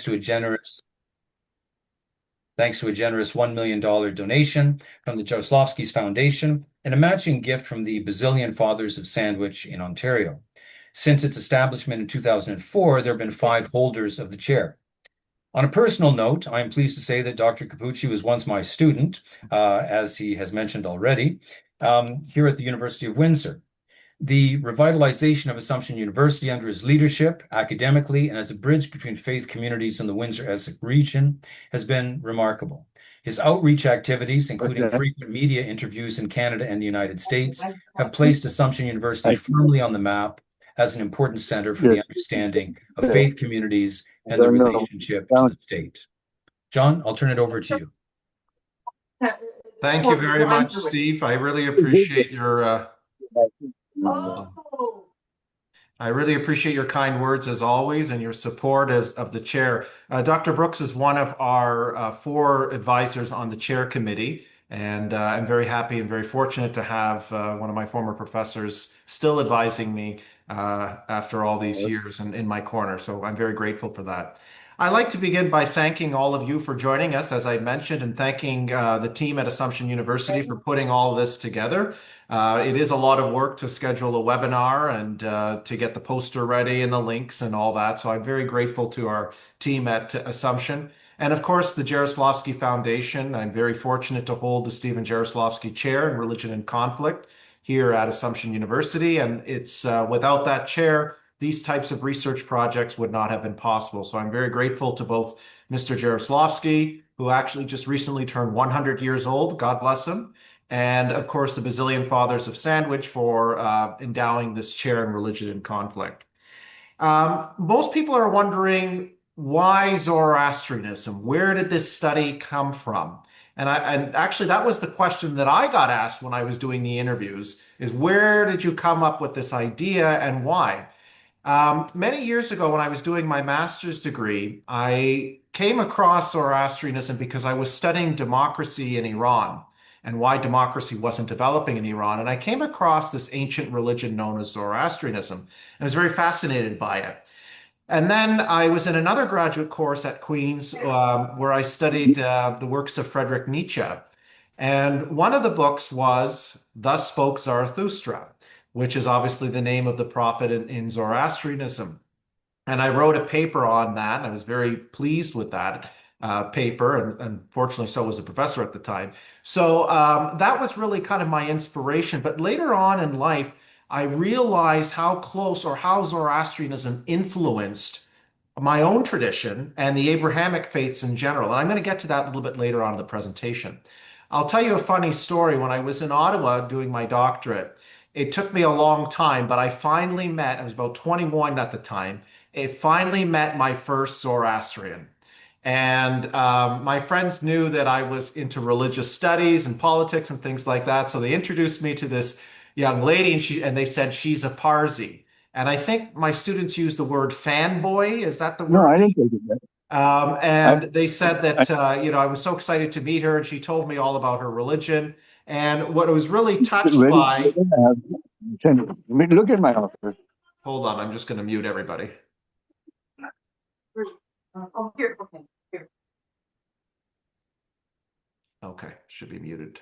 to a generous $1 million donation from the Jarislowsky's Foundation and a matching gift from the Basilian Fathers of Sandwich in Ontario. Since its establishment in 2004, there have been 5 holders of the chair. On a personal note, I am pleased to say that Dr. Cappucci was once my student, as he has mentioned already, here at the University of Windsor. The revitalization of Assumption University under his leadership, academically and as a bridge between faith communities in the Windsor-Essex region, has been remarkable. His outreach activities, including frequent media interviews in Canada and the United States, have placed Assumption University firmly on the map as an important center for the understanding of faith communities and the relationship to the state. John, I'll turn it over to you. Thank you very much, Steve. I really appreciate your kind words as always, and your support of the chair. Dr. Brooks is one of our 4 advisors on the chair committee, and I'm very happy and very fortunate to have one of my former professors still advising me after all these years and in my corner. So I'm very grateful for that. I'd like to begin by thanking all of you for joining us, as I mentioned, and thanking the team at Assumption University for putting all of this together. It is a lot of work to schedule a webinar and to get the poster ready and the links and all that. So I'm very grateful to our team at Assumption. And of course, the Jarislowsky Foundation. I'm very fortunate to hold the Stephen Jarislowsky Chair in Religion and Conflict here at Assumption University. And it's without that chair, these types of research projects would not have been possible. So I'm very grateful to both Mr. Jarislowsky, who actually just recently turned 100 years old, God bless him, and of course the Basilian Fathers of Sandwich for endowing this chair in Religion and Conflict. Most people are wondering, why Zoroastrianism? Where did this study come from? And actually that was the question that I got asked when I was doing the interviews, is where did you come up with this idea and why? Many years ago, when I was doing my master's degree, I came across Zoroastrianism because I was studying democracy in Iran and why democracy wasn't developing in Iran. And I came across this ancient religion known as Zoroastrianism. I was very fascinated by it. And then I was in another graduate course at Queen's where I studied the works of Friedrich Nietzsche. And one of the books was Thus Spoke Zarathustra, which is obviously the name of the prophet in Zoroastrianism. And I wrote a paper on that, and I was very pleased with that paper, and unfortunately so was the professor at the time. So that was really kind of my inspiration. But later on in life, I realized how close or how Zoroastrianism influenced my own tradition and the Abrahamic faiths in general. And I'm going to get to that a little bit later on in the presentation. I'll tell you a funny story. When I was in Ottawa doing my doctorate, it took me a long time, but I finally met, I was about 21 at the time, I finally met my first Zoroastrian. And my friends knew that I was into religious studies and politics and things like that. So they introduced me to this young lady, and they said, she's a Parsi. And I think my students used the word fanboy. Is that the word? No, I didn't think of that. And they said that, I was so excited to meet her, and she told me all about her religion. And what I was really touched by... Look at my office. Hold on, I'm just going to mute everybody. Oh, here, okay. Here. Okay, should be muted.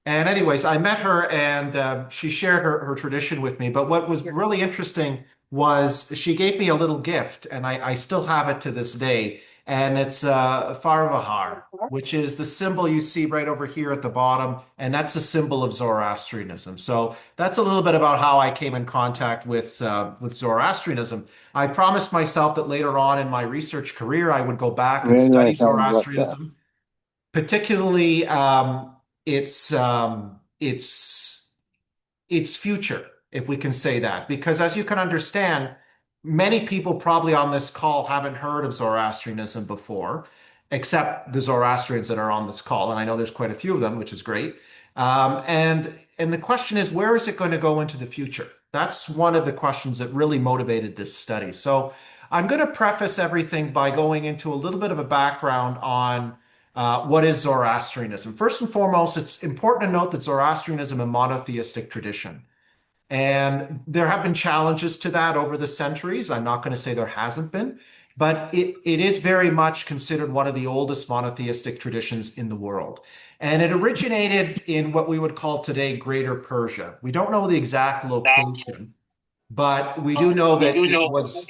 And anyways, I met her, and she shared her tradition with me. But what was really interesting was she gave me a little gift, and I still have it to this day. And it's Farvahar, which is the symbol you see right over here at the bottom. And that's the symbol of Zoroastrianism. So that's a little bit about how I came in contact with Zoroastrianism. I promised myself that later on in my research career, I would go back and study Zoroastrianism, particularly its future, if we can say that. Because as you can understand, many people probably on this call haven't heard of Zoroastrianism before, except the Zoroastrians that are on this call. And I know there's quite a few of them, which is great. And the question is, where is it going to go into the future? That's one of the questions that really motivated this study. So I'm going to preface everything by going into a little bit of a background on what is Zoroastrianism. First and foremost, it's important to note that Zoroastrianism is a monotheistic tradition. And there have been challenges to that over the centuries. I'm not going to say there hasn't been, but it is very much considered one of the oldest monotheistic traditions in the world. And it originated in what we would call today Greater Persia. We don't know the exact location, but we do know that it was.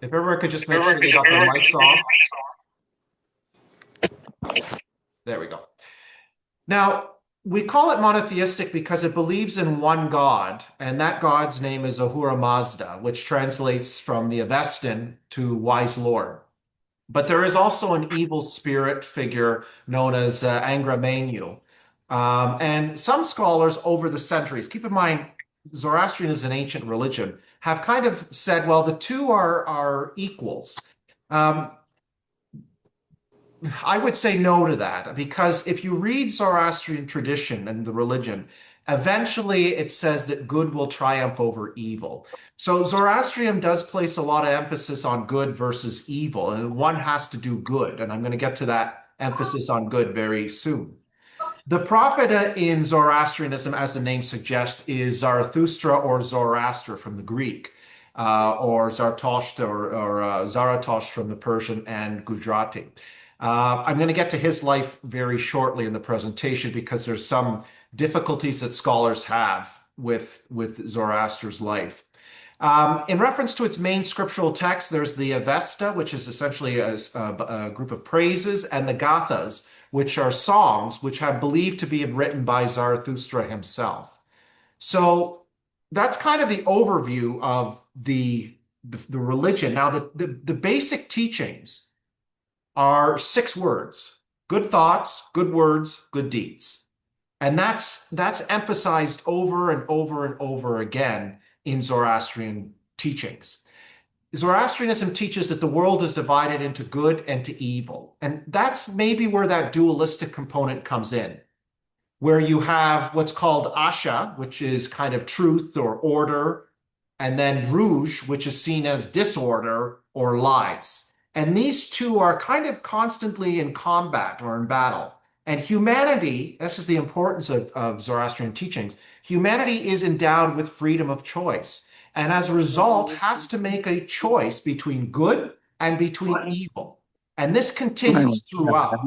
If everyone could just make sure they got their mics off. There we go. Now, we call it monotheistic because it believes in one God, and that God's name is Ahura Mazda, which translates from the Avestan to wise Lord. But there is also an evil spirit figure known as Angra Mainyu. And some scholars over the centuries, keep in mind, Zoroastrianism is an ancient religion, have kind of said, well, the two are equals. I would say no to that, because if you read Zoroastrian tradition and the religion, eventually it says that good will triumph over evil. So Zoroastrianism does place a lot of emphasis on good versus evil, and one has to do good. And I'm going to get to that emphasis on good very soon. The prophet in Zoroastrianism, as the name suggests, is Zarathustra or Zoroaster from the Greek, or Zartosht or Zarathustra from the Persian and Gujarati. I'm going to get to his life very shortly in the presentation because there's some difficulties that scholars have with Zoroaster's life. In reference to its main scriptural text, there's the Avesta, which is essentially a group of praises, and the Gathas, which are songs which have believed to be written by Zarathustra himself. So that's kind of the overview of the religion. Now, the basic teachings are 6 words: good thoughts, good words, good deeds. And that's emphasized over and over and over again in Zoroastrian teachings. Zoroastrianism teaches that the world is divided into good and to evil. And that's maybe where that dualistic component comes in, where you have what's called Asha, which is kind of truth or order, and then Ruj, which is seen as disorder or lies. And these two are kind of constantly in combat or in battle. And humanity, this is the importance of Zoroastrian teachings, humanity is endowed with freedom of choice. And as a result, has to make a choice between good and between evil. And this continues throughout.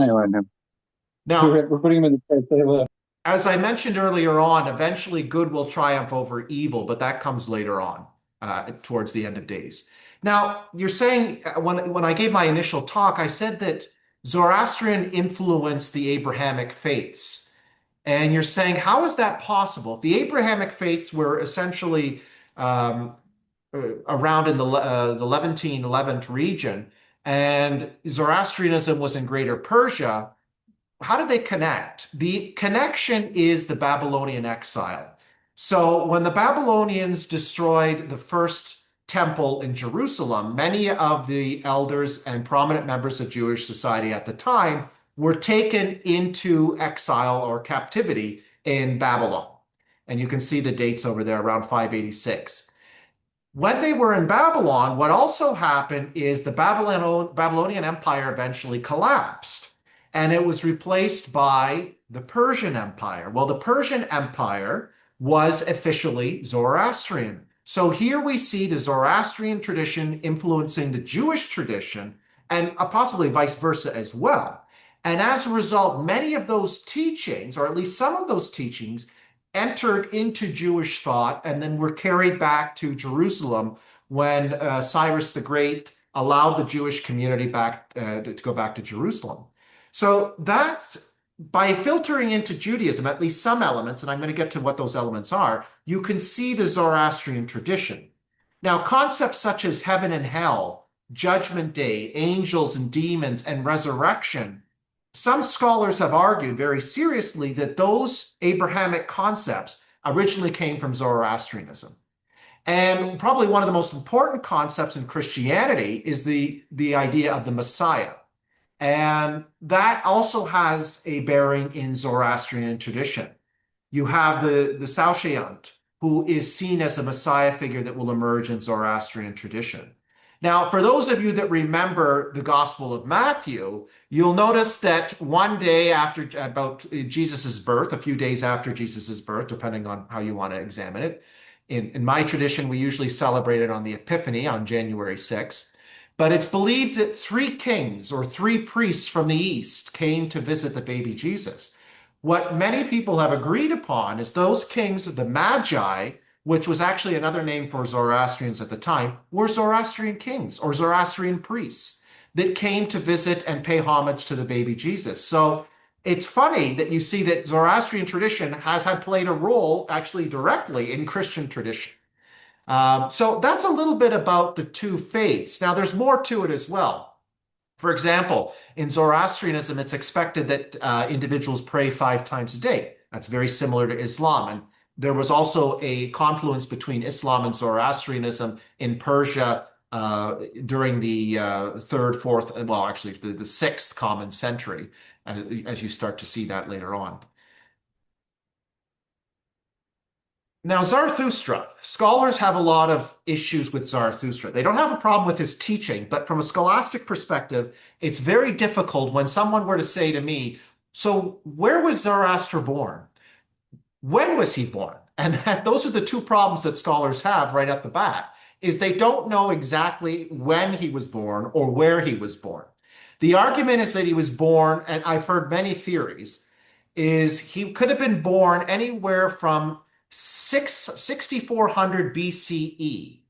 Now, we're putting him in the table. As I mentioned earlier on, eventually good will triumph over evil, but that comes later on, towards the end of days. Now, you're saying, when I gave my initial talk, I said that Zoroastrian influenced the Abrahamic faiths. And you're saying, how is that possible? The Abrahamic faiths were essentially around in the Levantine, Levant region, and Zoroastrianism was in Greater Persia. How did they connect? The connection is the Babylonian exile. So when the Babylonians destroyed the first temple in Jerusalem, many of the elders and prominent members of Jewish society at the time were taken into exile or captivity in Babylon. And you can see the dates over there around 586. When they were in Babylon, what also happened is the Babylonian Empire eventually collapsed, and it was replaced by the Persian Empire. Well, the Persian Empire was officially Zoroastrian. So here we see the Zoroastrian tradition influencing the Jewish tradition, and possibly vice versa as well. And as a result, many of those teachings, or at least some of those teachings, entered into Jewish thought and then were carried back to Jerusalem when Cyrus the Great allowed the Jewish community back to go back to Jerusalem. So that's, by filtering into Judaism, at least some elements, and I'm going to get to what those elements are, you can see the Zoroastrian tradition. Now, concepts such as heaven and hell, judgment day, angels and demons, and resurrection, some scholars have argued very seriously that those Abrahamic concepts originally came from Zoroastrianism. And probably one of the most important concepts in Christianity is the idea of the Messiah. And that also has a bearing in Zoroastrian tradition. You have the Saoshyant, who is seen as a Messiah figure that will emerge in Zoroastrian tradition. Now, for those of you that remember the Gospel of Matthew, you'll notice that one day after about Jesus's birth, a few days after Jesus's birth, depending on how you want to examine it, In my tradition, we usually celebrate it on the Epiphany on January 6th. But it's believed that three kings or three priests from the East came to visit the baby Jesus. What many people have agreed upon is those kings, the Magi, which was actually another name for Zoroastrians at the time, were Zoroastrian kings or Zoroastrian priests that came to visit and pay homage to the baby Jesus. So it's funny that you see that Zoroastrian tradition has had played a role actually directly in Christian tradition. So that's a little bit about the two faiths. Now, there's more to it as well. For example, in Zoroastrianism, it's expected that individuals pray 5 times a day. That's very similar to Islam. And there was also a confluence between Islam and Zoroastrianism in Persia during the 3rd, 4th, well, actually the 6th common century, as you start to see that later on. Now, Zarathustra, scholars have a lot of issues with Zarathustra. They don't have a problem with his teaching, but from a scholastic perspective, it's very difficult when someone were to say to me, so where was Zoroaster born? When was he born? And those are the two problems that scholars have right at the bat, is they don't know exactly when he was born or where he was born. The argument is that he was born, and I've heard many theories, is he could have been born anywhere from 6400 BCE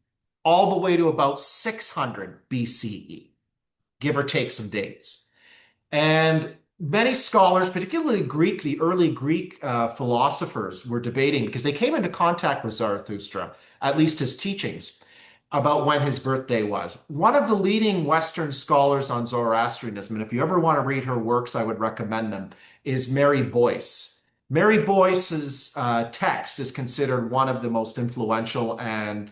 all the way to about 600 BCE, give or take some dates. And many scholars, particularly Greek, the early Greek philosophers were debating because they came into contact with Zarathustra, at least his teachings, about when his birthday was. One of the leading Western scholars on Zoroastrianism, and if you ever want to read her works, I would recommend them, is Mary Boyce. Mary Boyce's text is considered one of the most influential and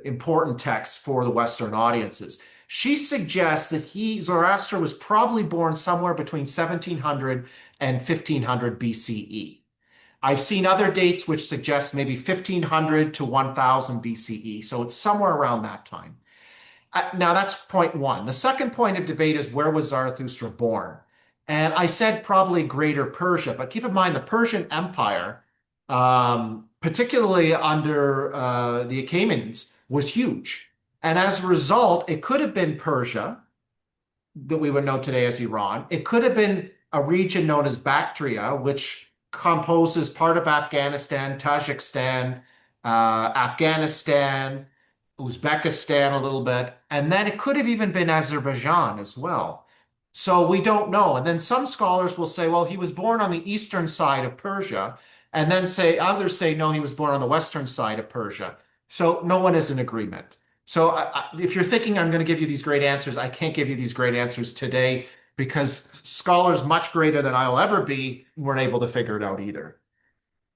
important texts for the Western audiences. She suggests that Zoroaster was probably born somewhere between 1700 and 1500 BCE. I've seen other dates which suggest maybe 1500 to 1000 BCE, so it's somewhere around that time. Now that's point one. The second point of debate is where was Zarathustra born? And I said probably Greater Persia, but keep in mind the Persian Empire, particularly under the Achaemenids, was huge. And as a result, it could have been Persia, that we would know today as Iran. It could have been a region known as Bactria, which composes part of Afghanistan, Tajikistan, Afghanistan, Uzbekistan a little bit. And then it could have even been Azerbaijan as well. So we don't know. And then some scholars will say, well, he was born on the eastern side of Persia. And then others say, no, he was born on the western side of Persia. So no one is in agreement. So if you're thinking I'm going to give you these great answers, I can't give you these great answers today because scholars much greater than I'll ever be weren't able to figure it out either.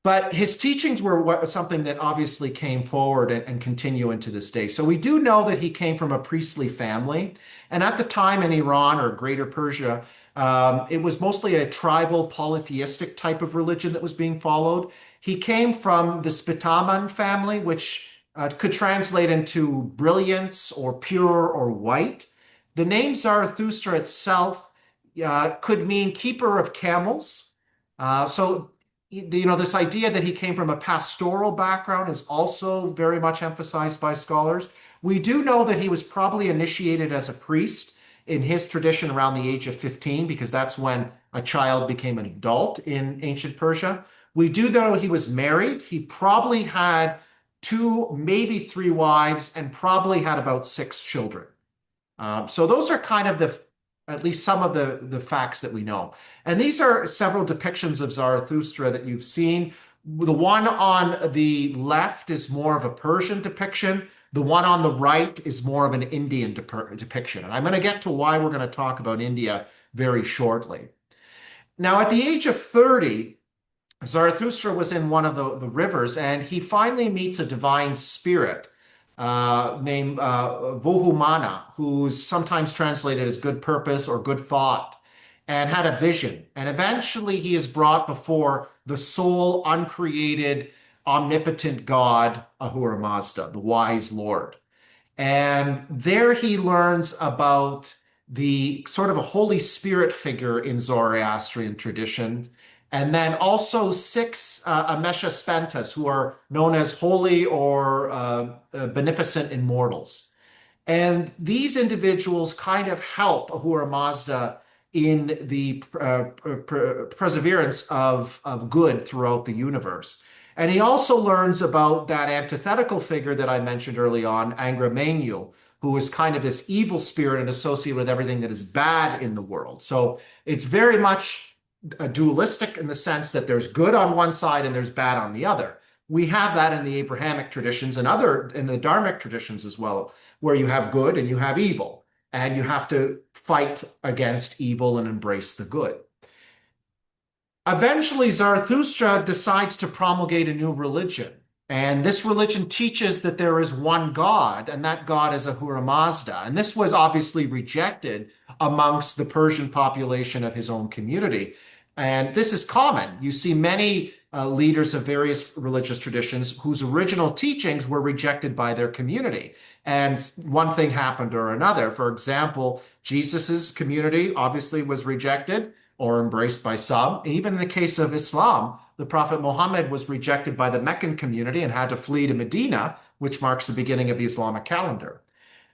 But his teachings were something that obviously came forward and continue into this day. So we do know that he came from a priestly family. And at the time in Iran or Greater Persia, it was mostly a tribal polytheistic type of religion that was being followed. He came from the Spitaman family, which could translate into brilliance or pure or white. The name Zarathustra itself could mean keeper of camels. This idea that he came from a pastoral background is also very much emphasized by scholars. We do know that he was probably initiated as a priest in his tradition around the age of 15, because that's when a child became an adult in ancient Persia. We do know he was married. He probably had 2, maybe 3 wives, and probably had about 6 children. So those are kind of at least some of the facts that we know. And these are several depictions of Zarathustra that you've seen. The one on the left is more of a Persian depiction. The one on the right is more of an Indian depiction. And I'm going to get to why we're going to talk about India very shortly. Now, at the age of 30, Zarathustra was in one of the rivers, and he finally meets a divine spirit named Vohumana, who's sometimes translated as good purpose or good thought, and had a vision. And eventually he is brought before the sole uncreated, omnipotent God, Ahura Mazda, the wise Lord. And there he learns about the sort of a Holy Spirit figure in Zoroastrian tradition. And then also 6 Ameshaspentas, who are known as holy or beneficent immortals. And these individuals kind of help Ahura Mazda in the perseverance of good throughout the universe. And he also learns about that antithetical figure that I mentioned early on, Angra Mainyu, who is kind of this evil spirit and associated with everything that is bad in the world. So it's very much dualistic in the sense that there's good on one side and there's bad on the other. We have that in the Abrahamic traditions and in the Dharmic traditions as well, where you have good and you have evil, and you have to fight against evil and embrace the good. Eventually, Zarathustra decides to promulgate a new religion. And this religion teaches that there is one God, and that God is Ahura Mazda. And this was obviously rejected amongst the Persian population of his own community. And this is common. You see many leaders of various religious traditions whose original teachings were rejected by their community. And one thing happened or another. For example, Jesus's community obviously was rejected or embraced by some. Even in the case of Islam, the Prophet Muhammad was rejected by the Meccan community and had to flee to Medina, which marks the beginning of the Islamic calendar.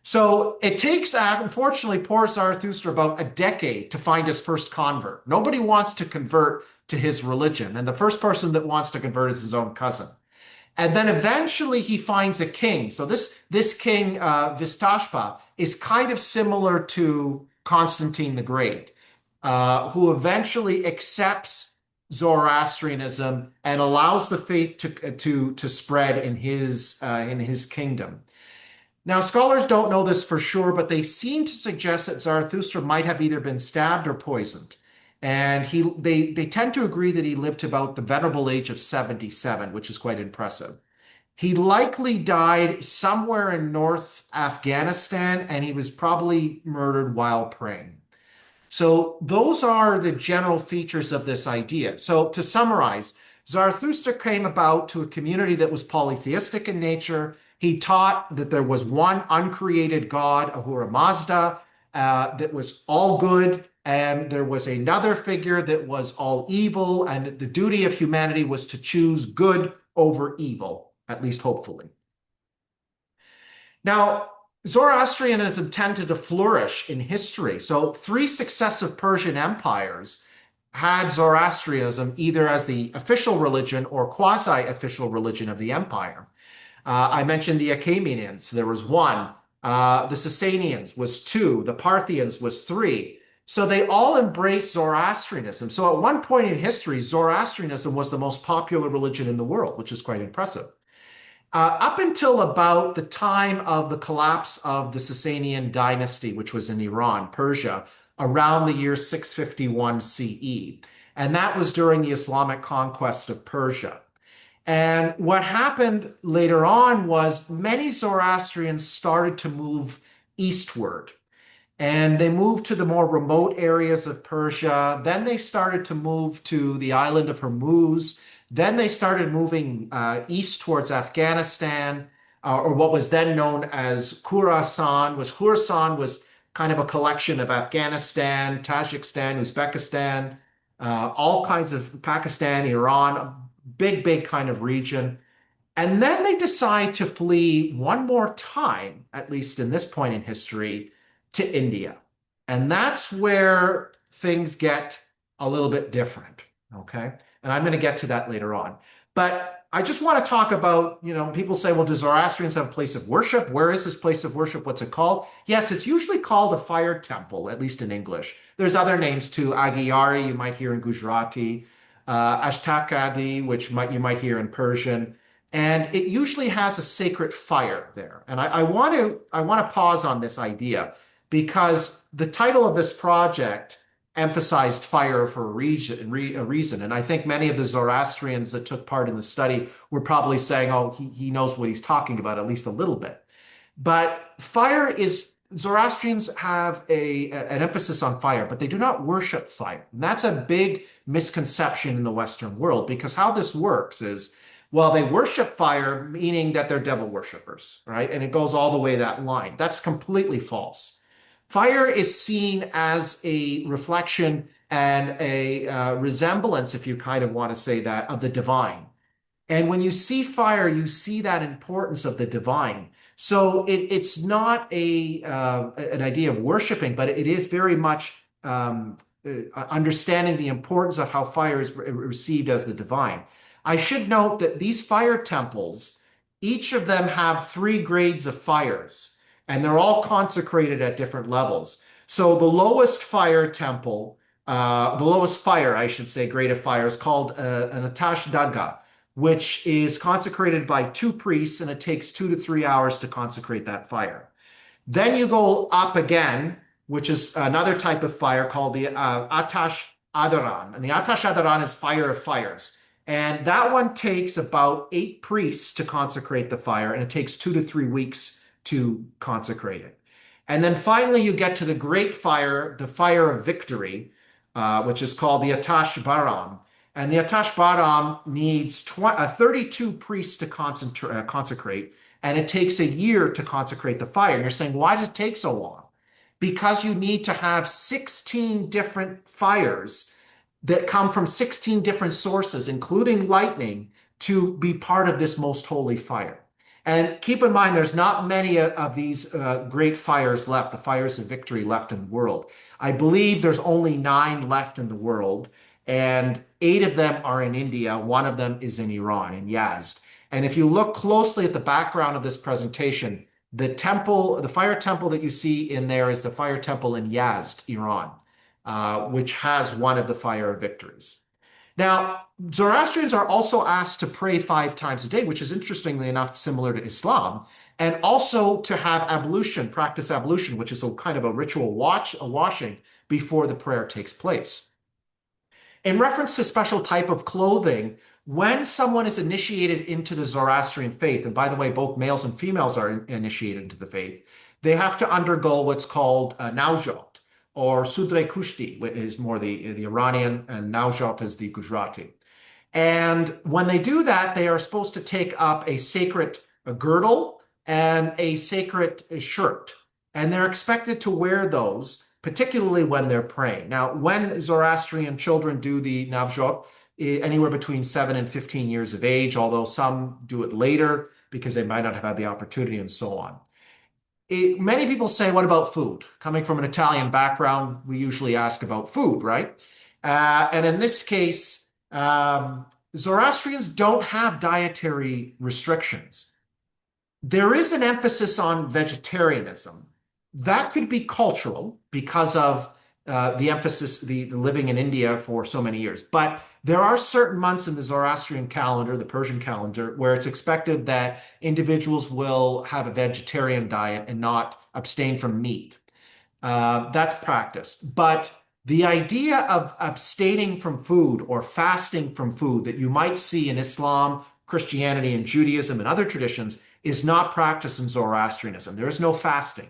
So it takes, unfortunately, poor Zarathustra about a decade to find his first convert. Nobody wants to convert to his religion, and the first person that wants to convert is his own cousin. And then eventually he finds a king. So this king, Vistashpa, is kind of similar to Constantine the Great, who eventually accepts Zoroastrianism and allows the faith to spread in his kingdom. Now, scholars don't know this for sure, but they seem to suggest that Zarathustra might have either been stabbed or poisoned. And they tend to agree that he lived to about the venerable age of 77, which is quite impressive. He likely died somewhere in North Afghanistan, and he was probably murdered while praying. So those are the general features of this idea. So to summarize, Zarathustra came about to a community that was polytheistic in nature. He taught that there was one uncreated God, Ahura Mazda, that was all good, and there was another figure that was all evil, and the duty of humanity was to choose good over evil, at least hopefully. Now, Zoroastrianism tended to flourish in history. So 3 successive Persian empires had Zoroastrianism either as the official religion or quasi-official religion of the empire. I mentioned the Achaemenians, there was 1. The Sasanians was 2. The Parthians was 3. So they all embraced Zoroastrianism. So at one point in history, Zoroastrianism was the most popular religion in the world, which is quite impressive. Up until about the time of the collapse of the Sasanian dynasty, which was in Iran, Persia, around the year 651 CE. And that was during the Islamic conquest of Persia. And what happened later on was many Zoroastrians started to move eastward. And they moved to the more remote areas of Persia. Then they started to move to the island of Hormuz. Then they started moving east towards Afghanistan, or what was then known as Khorasan. Khorasan was kind of a collection of Afghanistan, Tajikistan, Uzbekistan, all kinds of Pakistan, Iran, big kind of region. And then they decide to flee one more time, at least in this point in history, to India. And that's where things get a little bit different, okay? And I'm going to get to that later on. But I just want to talk about, people say, well, do Zoroastrians have a place of worship? Where is this place of worship? What's it called? Yes, it's usually called a fire temple, at least in English. There's other names too. Agiyari, you might hear in Gujarati. Ashtakadi, which you might hear in Persian. And it usually has a sacred fire there. And I want to pause on this idea because the title of this project emphasized fire for a reason. And I think many of the Zoroastrians that took part in the study were probably saying, oh, he knows what he's talking about, at least a little bit. But Zoroastrians have an emphasis on fire, but they do not worship fire. And that's a big misconception in the Western world, because how this works is, well, they worship fire, meaning that they're devil worshippers, right? And it goes all the way that line. That's completely false. Fire is seen as a reflection and a resemblance, if you kind of want to say that, of the divine. And when you see fire, you see that importance of the divine. So it's not an idea of worshiping, but it is very much understanding the importance of how fire is received as the divine. I should note that these fire temples, each of them have 3 grades of fires, and they're all consecrated at different levels. So the lowest fire temple, the lowest fire, I should say, grade of fire is called an Atash Daga, which is consecrated by 2 priests, and it takes 2 to 3 hours to consecrate that fire. Then you go up again, which is another type of fire called the Atash Adaran. And the Atash Adaran is fire of fires. And that one takes about 8 priests to consecrate the fire, and it takes 2 to 3 weeks to consecrate it. And then finally, you get to the great fire, the fire of victory, which is called the Atash Baram. And the Atash Baram needs 32 priests to consecrate, and it takes a year to consecrate the fire. And you're saying, why does it take so long? Because you need to have 16 different fires that come from 16 different sources, including lightning, to be part of this most holy fire. And keep in mind, there's not many of these great fires left, the fires of victory left in the world. I believe there's only 9 left in the world, and 8 of them are in India. 1 of them is in Iran, in Yazd. And if you look closely at the background of this presentation, the temple, the fire temple that you see in there is the fire temple in Yazd, Iran, which has one of the fire of victories. Now, Zoroastrians are also asked to pray 5 times a day, which is interestingly enough similar to Islam, and also to have ablution, practice ablution, which is a kind of a ritual washing before the prayer takes place. In reference to special type of clothing, when someone is initiated into the Zoroastrian faith, and by the way, both males and females are initiated into the faith, they have to undergo what's called naujot, or Sudre Kushti, which is more the Iranian, and naujot is the Gujarati. And when they do that, they are supposed to take up a sacred girdle and a sacred shirt. And they're expected to wear those, particularly when they're praying. Now, when Zoroastrian children do the Navjot, anywhere between 7 and 15 years of age, although some do it later because they might not have had the opportunity and so on. Many people say, what about food? Coming from an Italian background, we usually ask about food, right? And in this case, Zoroastrians don't have dietary restrictions. There is an emphasis on vegetarianism. That could be cultural because of the emphasis, the living in India for so many years. But there are certain months in the Zoroastrian calendar, the Persian calendar, where it's expected that individuals will have a vegetarian diet and not abstain from meat. That's practiced. But the idea of abstaining from food or fasting from food that you might see in Islam, Christianity, and Judaism and other traditions is not practiced in Zoroastrianism. There is no fasting.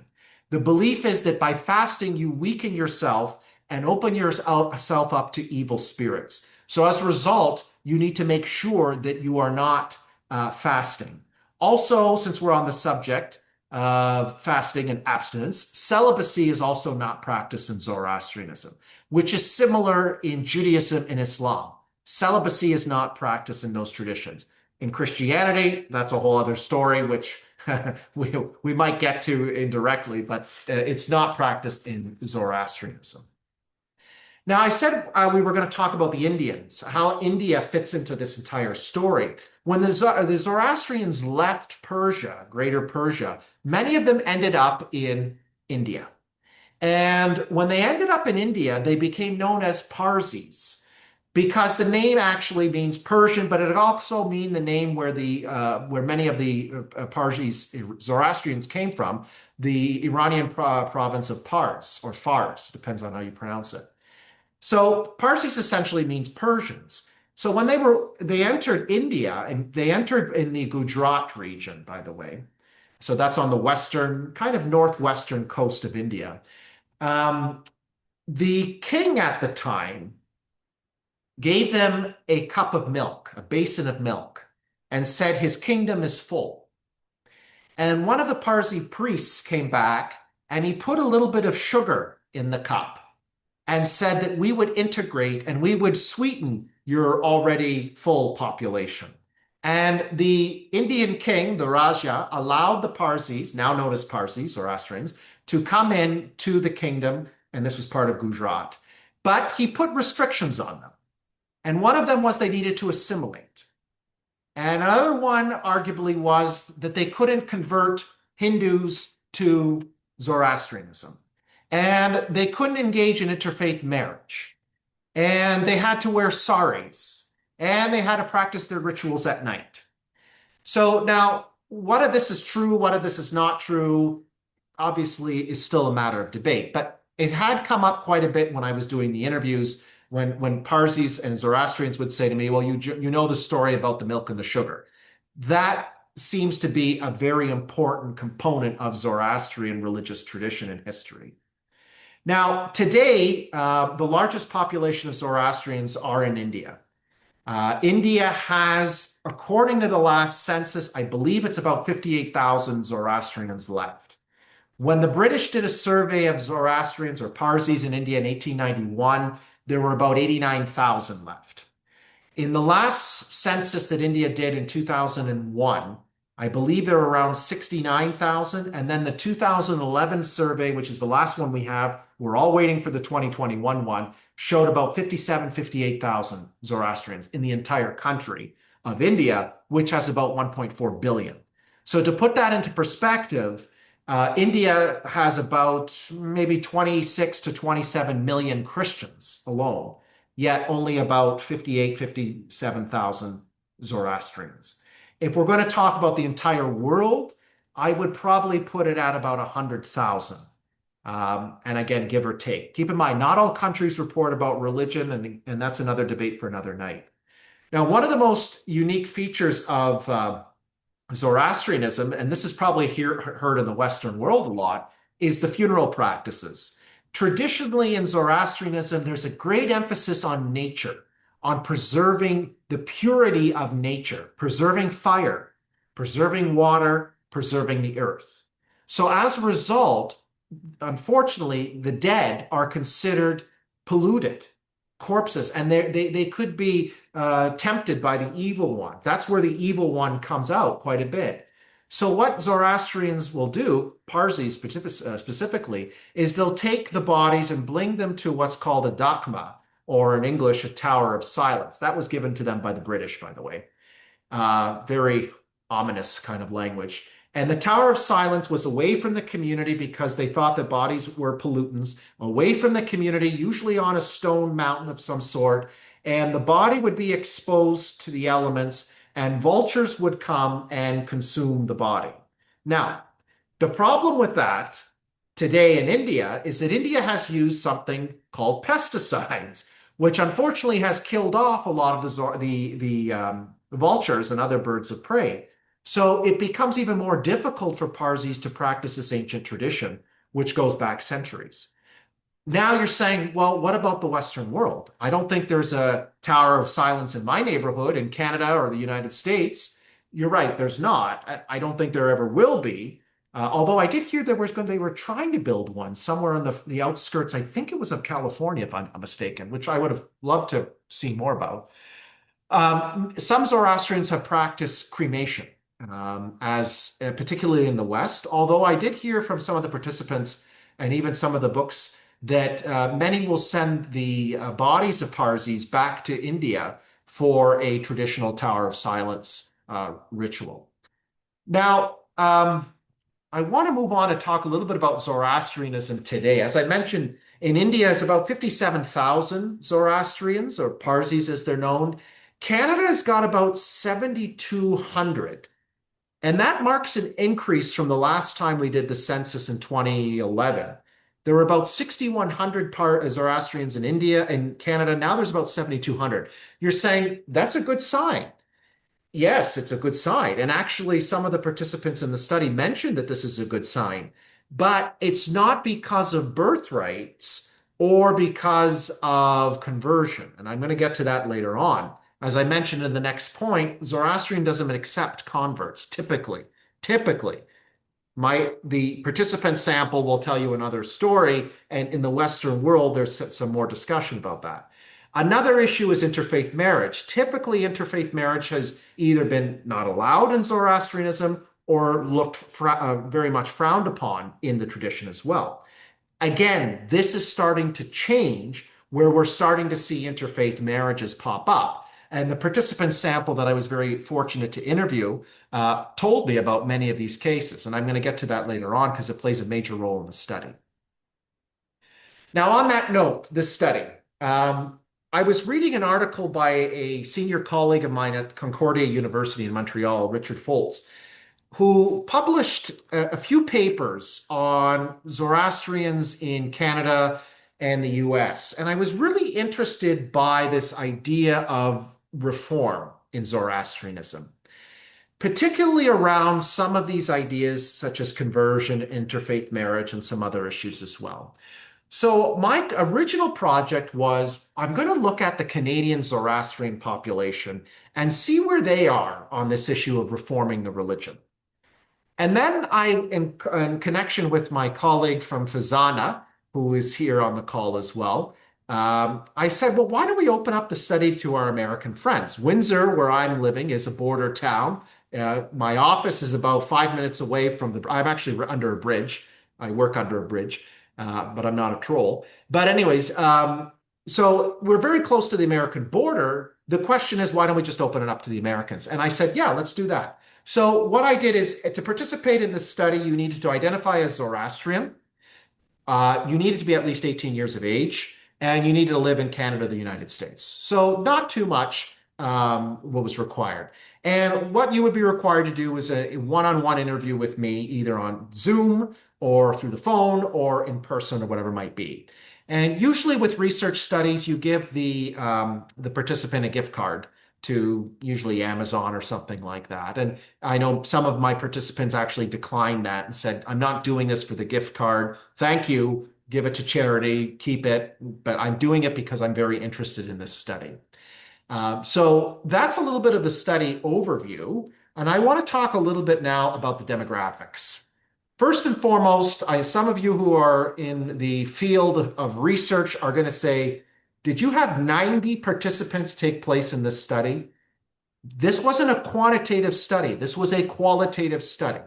The belief is that by fasting, you weaken yourself and open yourself up to evil spirits. So as a result, you need to make sure that you are not fasting. Also, since we're on the subject of fasting and abstinence, celibacy is also not practiced in Zoroastrianism, which is similar in Judaism and Islam. Celibacy is not practiced in those traditions. In Christianity, that's a whole other story, which we might get to indirectly, but it's not practiced in Zoroastrianism. Now, I said we were going to talk about the Indians, how India fits into this entire story. When the Zoroastrians left Persia, Greater Persia, many of them ended up in India. And when they ended up in India, they became known as Parsis, because the name actually means Persian, but it also means the name where many of the Parsis, Zoroastrians came from, the Iranian province of Pars, or Fars, depends on how you pronounce it. So Parsis essentially means Persians. So when they entered India, and they entered in the Gujarat region, by the way. So that's on the western, kind of northwestern coast of India. The king at the time gave them a cup of milk, a basin of milk, and said his kingdom is full. And one of the Parsi priests came back and he put a little bit of sugar in the cup and said that we would integrate and we would sweeten your already full population. And the Indian king, the Raja, allowed the Parsis, now known as Parsis, Zoroastrians, to come in to the kingdom, and this was part of Gujarat. But he put restrictions on them. And one of them was they needed to assimilate. And another one, arguably, was that they couldn't convert Hindus to Zoroastrianism. And they couldn't engage in interfaith marriage. And they had to wear saris. And they had to practice their rituals at night. So now, what of this is true, what of this is not true, obviously is still a matter of debate. But it had come up quite a bit when I was doing the interviews, when Parsis and Zoroastrians would say to me, well, you know the story about the milk and the sugar. That seems to be a very important component of Zoroastrian religious tradition and history. Now, today, the largest population of Zoroastrians are in India. India has, according to the last census, I believe it's about 58,000 Zoroastrians left. When the British did a survey of Zoroastrians or Parsis in India in 1891, there were about 89,000 left. In the last census that India did in 2001, I believe there were around 69,000. And then the 2011 survey, which is the last one we have, we're all waiting for the 2021 one, showed about 58,000 Zoroastrians in the entire country of India, which has about 1.4 billion. So to put that into perspective, India has about maybe 26 to 27 million Christians alone, yet only about 57,000 Zoroastrians. If we're going to talk about the entire world, I would probably put it at about 100,000. And again, give or take. Keep in mind, not all countries report about religion, and that's another debate for another night. Now, one of the most unique features of Zoroastrianism, and this is probably heard in the Western world a lot, is the funeral practices. Traditionally in Zoroastrianism, there's a great emphasis on nature, on preserving the purity of nature, preserving fire, preserving water, preserving the earth. So as a result, unfortunately, the dead are considered polluted corpses, and they could be tempted by the evil one. That's where the evil one comes out quite a bit. So what Zoroastrians will do, Parsis specifically, is they'll take the bodies and bring them to what's called a dakma, or in English, a tower of silence. That was given to them by the British, by the way. Very ominous kind of language. And the Tower of Silence was away from the community because they thought that bodies were pollutants, away from the community, usually on a stone mountain of some sort. And the body would be exposed to the elements, and vultures would come and consume the body. Now, the problem with that today in India is that India has used something called pesticides, which unfortunately has killed off a lot of the vultures and other birds of prey. So it becomes even more difficult for Parsis to practice this ancient tradition, which goes back centuries. Now you're saying, well, what about the Western world? I don't think there's a Tower of Silence in my neighborhood in Canada or the United States. You're right, there's not. I don't think there ever will be. Although I did hear they were trying to build one somewhere on the outskirts. I think it was of California, if I'm mistaken, which I would have loved to see more about. Some Zoroastrians have practiced cremation. Particularly in the West, although I did hear from some of the participants and even some of the books that many will send the bodies of Parsis back to India for a traditional Tower of Silence ritual. Now, I want to move on to talk a little bit about Zoroastrianism today. As I mentioned, in India, it's about 57,000 Zoroastrians, or Parsis as they're known. Canada has got about 7,200. And that marks an increase from the last time we did the census in 2011. There were about 6,100 Zoroastrians in India and Canada. Now there's about 7,200. You're saying that's a good sign. Yes, it's a good sign. And actually, some of the participants in the study mentioned that this is a good sign. But it's not because of birthrights or because of conversion. And I'm going to get to that later on. As I mentioned in the next point, Zoroastrian doesn't accept converts, typically. The participant sample will tell you another story, and in the Western world, there's some more discussion about that. Another issue is interfaith marriage. Typically, interfaith marriage has either been not allowed in Zoroastrianism or looked very much frowned upon in the tradition as well. Again, this is starting to change where we're starting to see interfaith marriages pop up. And the participant sample that I was very fortunate to interview told me about many of these cases. And I'm going to get to that later on because it plays a major role in the study. Now, on that note, this study, I was reading an article by a senior colleague of mine at Concordia University in Montreal, Richard Foltz, who published a few papers on Zoroastrians in Canada and the US. And I was really interested by this idea of reform in Zoroastrianism, particularly around some of these ideas such as conversion, interfaith marriage, and some other issues as well. So my original project was, I'm going to look at the Canadian Zoroastrian population and see where they are on this issue of reforming the religion. And then in connection with my colleague from Fazana, who is here on the call as well, I said, well, why don't we open up the study to our American friends? Windsor, where I'm living, is a border town. My office is about 5 minutes away from I'm actually under a bridge. I work under a bridge. But I'm not a troll. But anyways, so we're very close to the American border. The question is, why don't we just open it up to the Americans? And I said, yeah, let's do that. So what I did is, to participate in this study, you needed to identify as Zoroastrian. You needed to be at least 18 years of age, and you needed to live in Canada, the United States. So not too much what was required. And what you would be required to do was a one-on-one interview with me, either on Zoom or through the phone or in person or whatever it might be. And usually with research studies, you give the participant a gift card to usually Amazon or something like that. And I know some of my participants actually declined that and said, I'm not doing this for the gift card. Thank you. Give it to charity, keep it. But I'm doing it because I'm very interested in this study. So that's a little bit of the study overview. And I want to talk a little bit now about the demographics. First and foremost, some of you who are in the field of research are going to say, did you have 90 participants take place in this study? This wasn't a quantitative study. This was a qualitative study.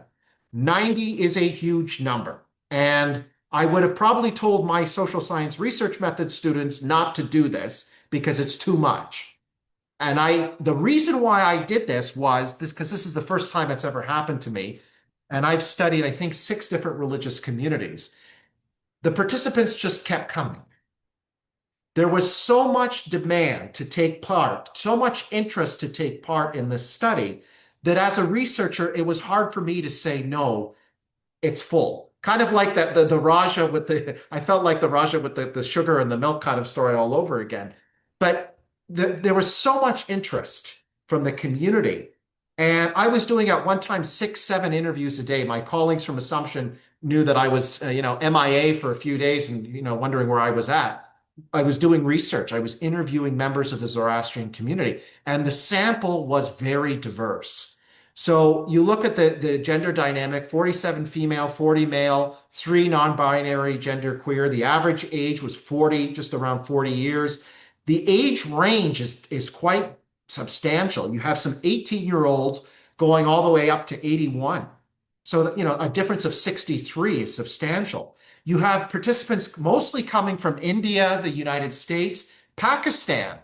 90 is a huge number. And I would have probably told my social science research method students not to do this because it's too much. And the reason why I did this was because this is the first time it's ever happened to me. And I've studied, I think, 6 different religious communities. The participants just kept coming. There was so much demand to take part, so much interest to take part in this study, that as a researcher, it was hard for me to say, no, it's full. Kind of like the Raja with I felt like the Raja with the sugar and the milk kind of story all over again. But there was so much interest from the community. And I was doing at one time 6, 7 interviews a day. My colleagues from Assumption knew that I was, MIA for a few days and, wondering where I was at. I was doing research. I was interviewing members of the Zoroastrian community, and the sample was very diverse. So you look at the gender dynamic, 47 female, 40 male, 3 non-binary, gender queer. The average age was 40, just around 40 years. The age range is quite substantial. You have some 18-year-olds going all the way up to 81. So, a difference of 63 is substantial. You have participants mostly coming from India, the United States, Pakistan.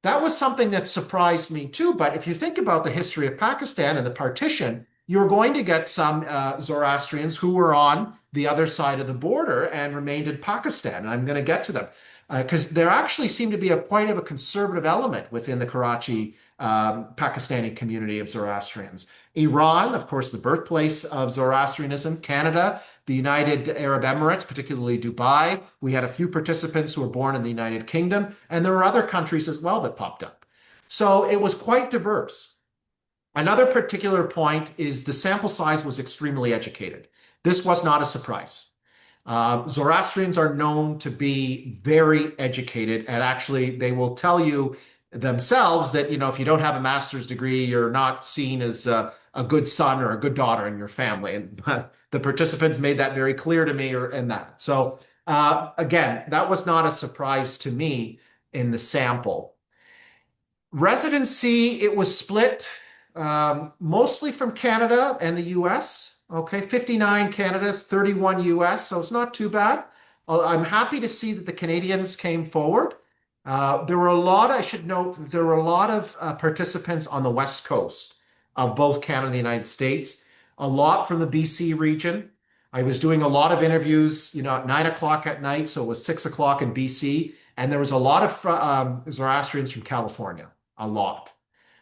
That was something that surprised me too. But if you think about the history of Pakistan and the partition, you're going to get some Zoroastrians who were on the other side of the border and remained in Pakistan. And I'm going to get to them. Because there actually seemed to be quite a conservative element within the Karachi Pakistani community of Zoroastrians. Iran, of course, the birthplace of Zoroastrianism. Canada, the United Arab Emirates, particularly Dubai. We had a few participants who were born in the United Kingdom, and there were other countries as well that popped up. So it was quite diverse. Another particular point is the sample size was extremely educated. This was not a surprise. Zoroastrians are known to be very educated, and actually they will tell you themselves that, if you don't have a master's degree, you're not seen as a good son or a good daughter in your family. And the participants made that very clear to me in that. So again, that was not a surprise to me in the sample. Residency, it was split mostly from Canada and the US. Okay, 59 Canada, 31 US, so it's not too bad. I'm happy to see that the Canadians came forward. There were a lot, I should note, there were a lot of participants on the West Coast of both Canada and the United States, a lot from the BC region. I was doing a lot of interviews, at 9 o'clock at night, so it was 6 o'clock in BC, and there was a lot of Zoroastrians from California, a lot.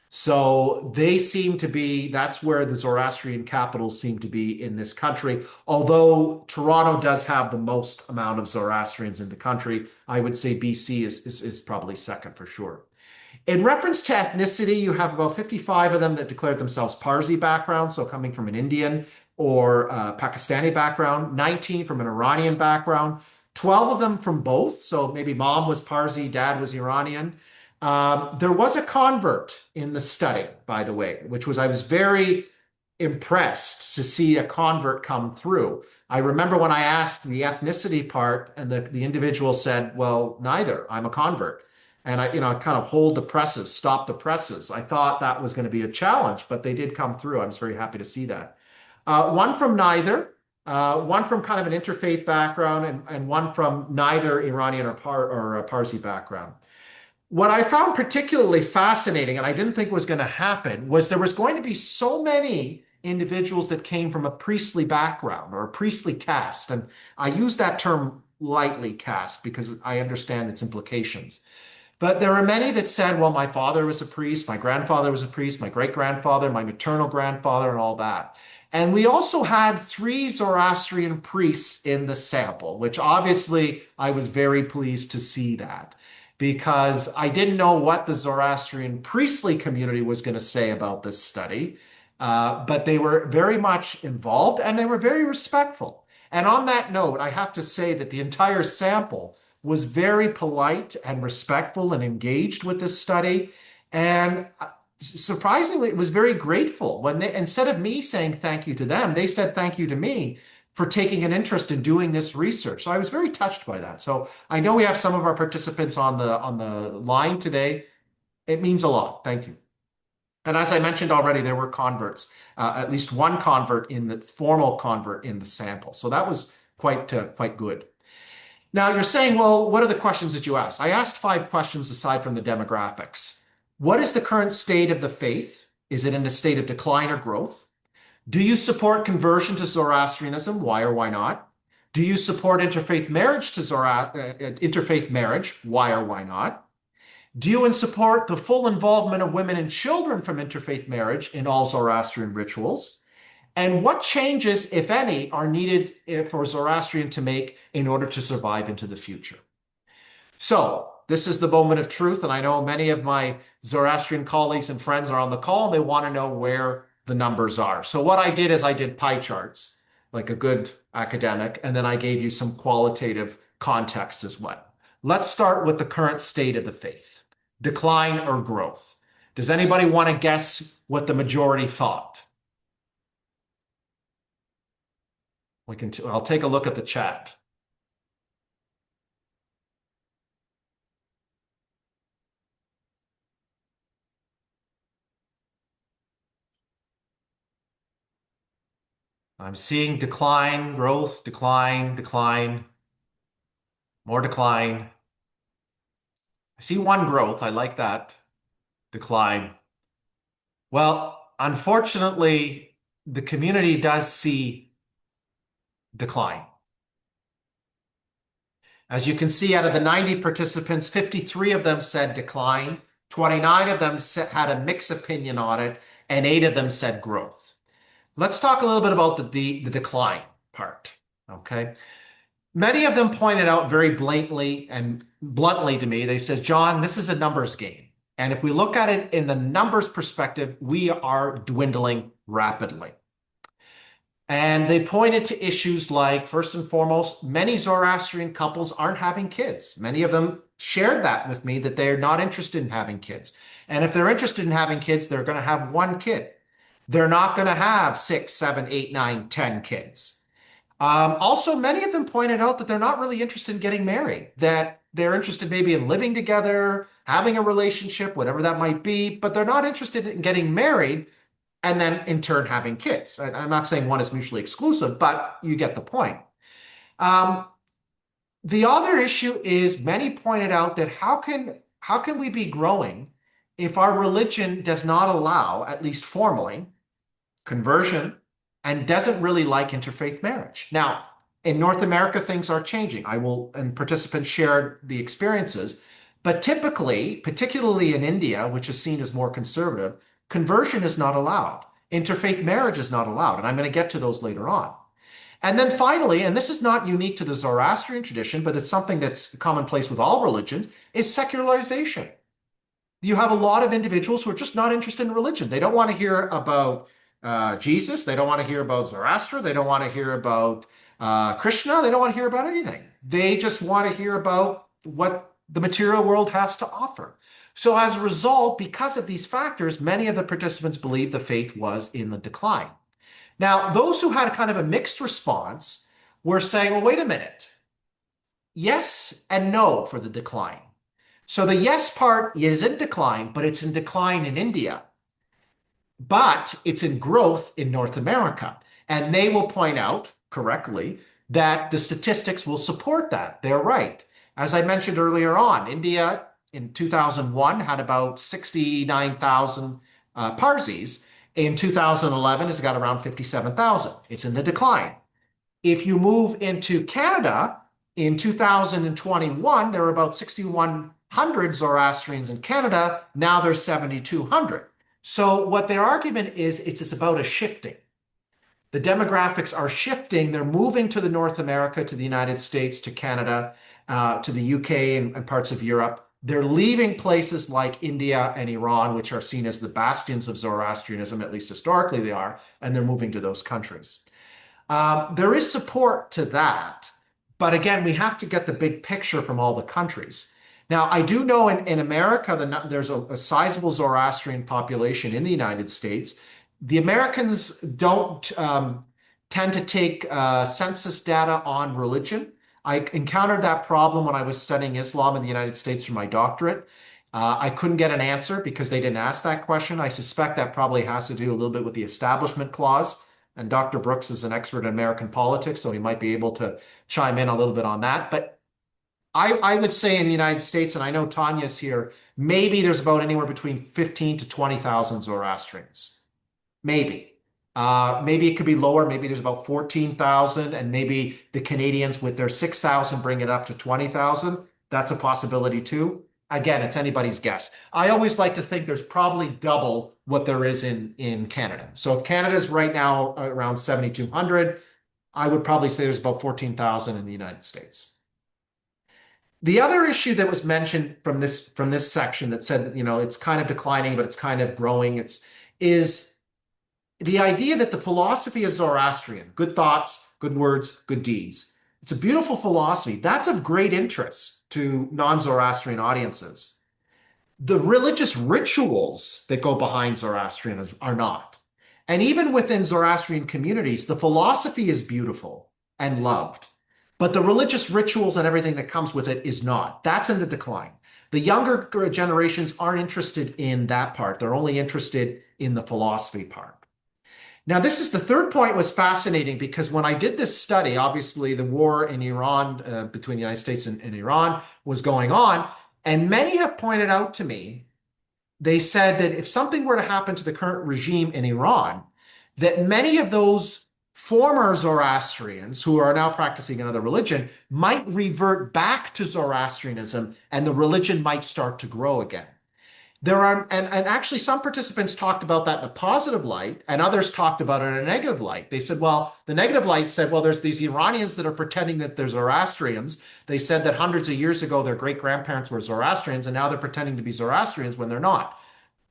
So they seem to be, that's where the Zoroastrian capitals seem to be in this country. Although Toronto does have the most amount of Zoroastrians in the country, I would say BC is probably second for sure. In reference to ethnicity, you have about 55 of them that declared themselves Parsi background, so coming from an Indian or Pakistani background, 19 from an Iranian background, 12 of them from both, so maybe mom was Parsi, dad was Iranian. There was a convert in the study, by the way, I was very impressed to see a convert come through. I remember when I asked the ethnicity part and the individual said, well, neither, I'm a convert. And I kind of hold the presses, stop the presses. I thought that was going to be a challenge, but they did come through. I was very happy to see that. One from neither, one from kind of an interfaith background, and one from neither Iranian or Parsi background. What I found particularly fascinating, and I didn't think was going to happen, was there was going to be so many individuals that came from a priestly background or a priestly caste. And I use that term lightly, caste, because I understand its implications. But there were many that said, well, my father was a priest, my grandfather was a priest, my great-grandfather, my maternal grandfather, and all that. And we also had 3 Zoroastrian priests in the sample, which obviously I was very pleased to see that, because I didn't know what the Zoroastrian priestly community was going to say about this study, but they were very much involved and they were very respectful. And on that note, I have to say that the entire sample was very polite and respectful and engaged with this study. And surprisingly, it was very grateful when they, instead of me saying thank you to them, they said thank you to me for taking an interest in doing this research. So I was very touched by that. So I know we have some of our participants on the line today. It means a lot. Thank you. And as I mentioned already, there were converts, at least one convert in the formal convert in the sample. So that was quite good. Now you're saying, well, what are the questions that you asked? I asked 5 questions aside from the demographics. What is the current state of the faith? Is it in a state of decline or growth? Do you support conversion to Zoroastrianism? Why or why not? Do you support interfaith marriage to interfaith marriage? Why or why not? Do you support the full involvement of women and children from interfaith marriage in all Zoroastrian rituals? And what changes, if any, are needed for Zoroastrian to make in order to survive into the future? So this is the moment of truth, and I know many of my Zoroastrian colleagues and friends are on the call, and they want to know where the numbers are. So what I did is I did pie charts, like a good academic, and then I gave you some qualitative context as well. Let's start with the current state of the faith. Decline or growth? Does anybody want to guess what the majority thought? I'll take a look at the chat. I'm seeing decline, growth, decline, decline, more decline. I see one growth. I like that. Decline. Well, unfortunately, the community does see decline. As you can see, out of the 90 participants, 53 of them said decline, 29 of them had a mixed opinion on it, and 8 of them said growth. Let's talk a little bit about the decline part, okay? Many of them pointed out very blatantly and bluntly to me, they said, John, this is a numbers game. And if we look at it in the numbers perspective, we are dwindling rapidly. And they pointed to issues like, first and foremost, many Zoroastrian couples aren't having kids. Many of them shared that with me, that they're not interested in having kids. And if they're interested in having kids, they're going to have one kid. They're not going to have 6, 7, 8, 9, 10 kids. Also, many of them pointed out that they're not really interested in getting married, that they're interested maybe in living together, having a relationship, whatever that might be, but they're not interested in getting married and then in turn having kids. I'm not saying one is mutually exclusive, but you get the point. The other issue is many pointed out that how can we be growing if our religion does not allow, at least formally, conversion, and doesn't really like interfaith marriage. Now, in North America, things are changing. And participants shared the experiences, but typically, particularly in India, which is seen as more conservative, conversion is not allowed. Interfaith marriage is not allowed, and I'm going to get to those later on. And then finally, and this is not unique to the Zoroastrian tradition, but it's something that's commonplace with all religions, is secularization. You have a lot of individuals who are just not interested in religion. They don't want to hear about Jesus. They don't want to hear about Zoroaster. They don't want to hear about Krishna. They don't want to hear about anything. They just want to hear about what the material world has to offer. So as a result, because of these factors, many of the participants believed the faith was in the decline. Now, those who had kind of a mixed response were saying, well, wait a minute. Yes and no for the decline. So the yes part is in decline, but it's in decline in India. But it's in growth in North America. And they will point out correctly that the statistics will support that. They're right. As I mentioned earlier on, India in 2001 had about 69,000 Parsis. In 2011, it's got around 57,000. It's in the decline. If you move into Canada, in 2021, there were about 6,100 Zoroastrians in Canada. Now there's 7,200. So what their argument is, it's about a shifting. The demographics are shifting. They're moving to the North America, to the United States, to Canada, to the UK and parts of Europe. They're leaving places like India and Iran, which are seen as the bastions of Zoroastrianism, at least historically they are, and they're moving to those countries. There is support to that, but again, we have to get the big picture from all the countries. Now, I do know in America, there's a sizable Zoroastrian population in the United States. The Americans don't tend to take census data on religion. I encountered that problem when I was studying Islam in the United States for my doctorate. I couldn't get an answer because they didn't ask that question. I suspect that probably has to do a little bit with the Establishment Clause. And Dr. Brooks is an expert in American politics, so he might be able to chime in a little bit on that. But I would say in the United States, and I know Tanya's here, maybe there's about anywhere between 15 to 20,000 Zoroastrians. Maybe. Maybe it could be lower. Maybe there's about 14,000, and maybe the Canadians with their 6,000 bring it up to 20,000. That's a possibility too. Again, it's anybody's guess. I always like to think there's probably double what there is in Canada. So if Canada's right now around 7,200, I would probably say there's about 14,000 in the United States. The other issue that was mentioned from this section that said that, it's kind of declining, but it's kind of growing, is the idea that the philosophy of Zoroastrian, good thoughts, good words, good deeds, it's a beautiful philosophy. That's of great interest to non-Zoroastrian audiences. The religious rituals that go behind Zoroastrianism are not. And even within Zoroastrian communities, the philosophy is beautiful and loved, but the religious rituals and everything that comes with it is not. That's in the decline. The younger generations aren't interested in that part. They're only interested in the philosophy part. Now, the third point was fascinating because when I did this study, obviously the war in Iran, between the United States and Iran was going on, and many have pointed out to me, they said that if something were to happen to the current regime in Iran, that many of those former Zoroastrians who are now practicing another religion might revert back to Zoroastrianism and the religion might start to grow again. And actually some participants talked about that in a positive light and others talked about it in a negative light. They said, well, the negative light said, well, there's these Iranians that are pretending that they're Zoroastrians. They said that hundreds of years ago, their great-grandparents were Zoroastrians and now they're pretending to be Zoroastrians when they're not.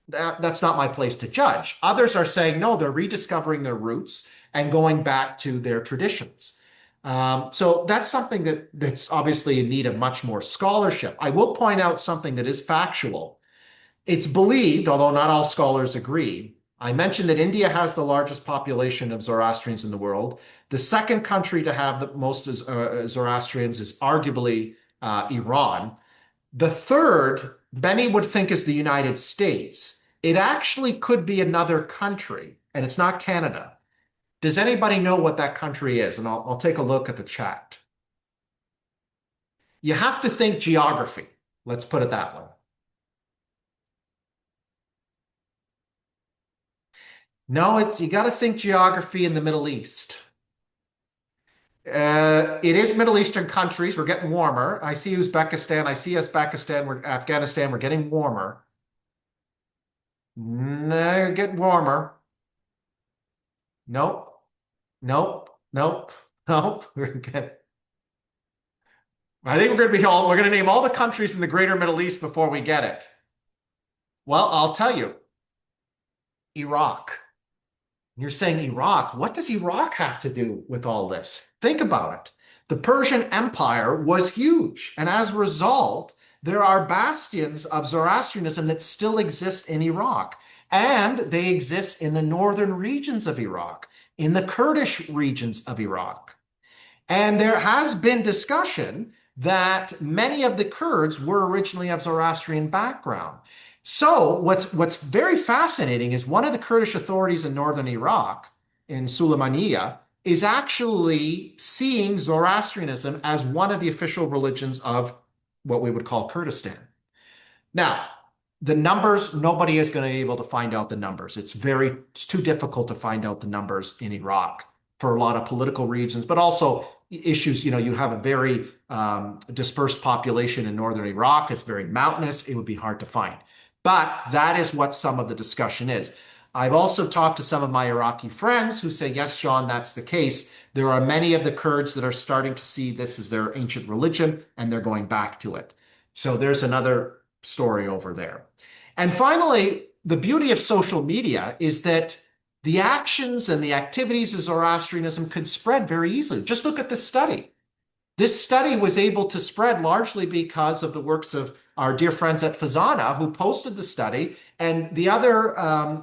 That's not my place to judge. Others are saying, no, they're rediscovering their roots and going back to their traditions. So that's something that's obviously in need of much more scholarship. I will point out something that is factual. It's believed, although not all scholars agree. I mentioned that India has the largest population of Zoroastrians in the world. The second country to have the most Zoroastrians is arguably Iran. The third, many would think, is the United States. It actually could be another country, and it's not Canada. Does anybody know what that country is? And I'll take a look at the chat. You have to think geography. Let's put it that way. No, you got to think geography in the Middle East. It is Middle Eastern countries. We're getting warmer. I see Uzbekistan. I see Uzbekistan. Afghanistan. We're getting warmer. No, you're getting warmer. Nope. Nope. Nope. Nope. I think we're going to name all the countries in the greater Middle East before we get it. Well, I'll tell you. Iraq. You're saying Iraq. What does Iraq have to do with all this? Think about it. The Persian Empire was huge. And as a result, there are bastions of Zoroastrianism that still exist in Iraq. And they exist in the northern regions of Iraq, in the Kurdish regions of Iraq. And there has been discussion that many of the Kurds were originally of Zoroastrian background. So what's very fascinating is one of the Kurdish authorities in northern Iraq, in Suleimaniya, is actually seeing Zoroastrianism as one of the official religions of what we would call Kurdistan. Now, the numbers, nobody is going to be able to find out the numbers. It's too difficult to find out the numbers in Iraq for a lot of political reasons, but also issues. You have a very dispersed population in northern Iraq. It's very mountainous. It would be hard to find. But that is what some of the discussion is. I've also talked to some of my Iraqi friends who say, yes, Sean, that's the case. There are many of the Kurds that are starting to see this as their ancient religion, and they're going back to it. So there's another story over there. And finally, the beauty of social media is that the actions and the activities of Zoroastrianism could spread very easily. Just look at this study. This study was able to spread largely because of the works of our dear friends at Fazana, who posted the study, and the other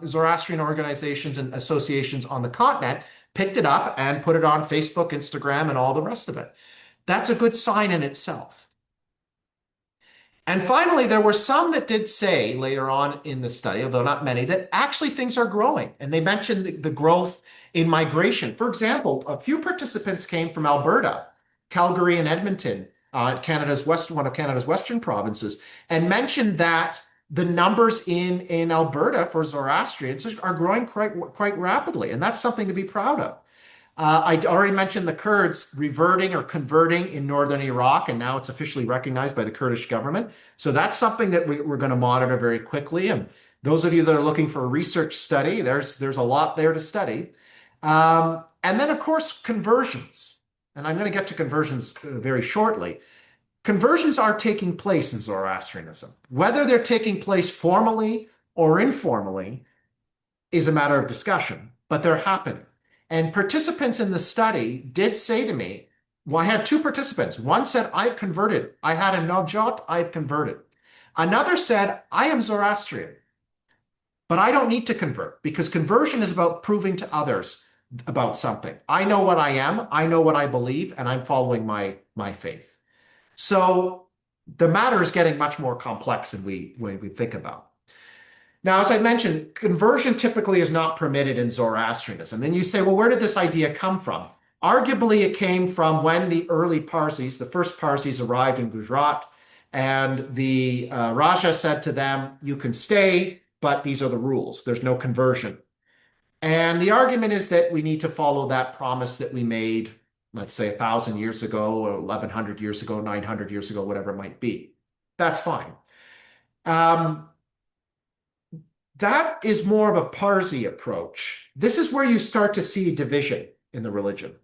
Zoroastrian organizations and associations on the continent picked it up and put it on Facebook, Instagram, and all the rest of it. That's a good sign in itself. And finally, there were some that did say later on in the study, although not many, that actually things are growing. And they mentioned the growth in migration. For example, a few participants came from Alberta, Calgary, and Edmonton, one of Canada's western provinces, and mentioned that the numbers in Alberta for Zoroastrians are growing quite rapidly. And that's something to be proud of. I already mentioned the Kurds reverting or converting in northern Iraq, and now it's officially recognized by the Kurdish government. So that's something that we're going to monitor very quickly. And those of you that are looking for a research study, there's a lot there to study. And then, of course, conversions. And I'm going to get to conversions very shortly. Conversions are taking place in Zoroastrianism. Whether they're taking place formally or informally is a matter of discussion, but they're happening. And participants in the study did say to me, well, I had two participants. One said, I've converted. I had a Navjot, I've converted. Another said, I am Zoroastrian, but I don't need to convert because conversion is about proving to others about something. I know what I am, I know what I believe, and I'm following my faith. So the matter is getting much more complex than we think about. Now, as I mentioned, conversion typically is not permitted in Zoroastrianism. Then you say, well, where did this idea come from? Arguably, it came from when the early Parsis, the first Parsis, arrived in Gujarat, and the Raja said to them, you can stay, but these are the rules. There's no conversion. And the argument is that we need to follow that promise that we made, let's say 1,000 years ago, or 1,100 years ago, 900 years ago, whatever it might be. That's fine. That is more of a Parsi approach. This is where you start to see division in the religion.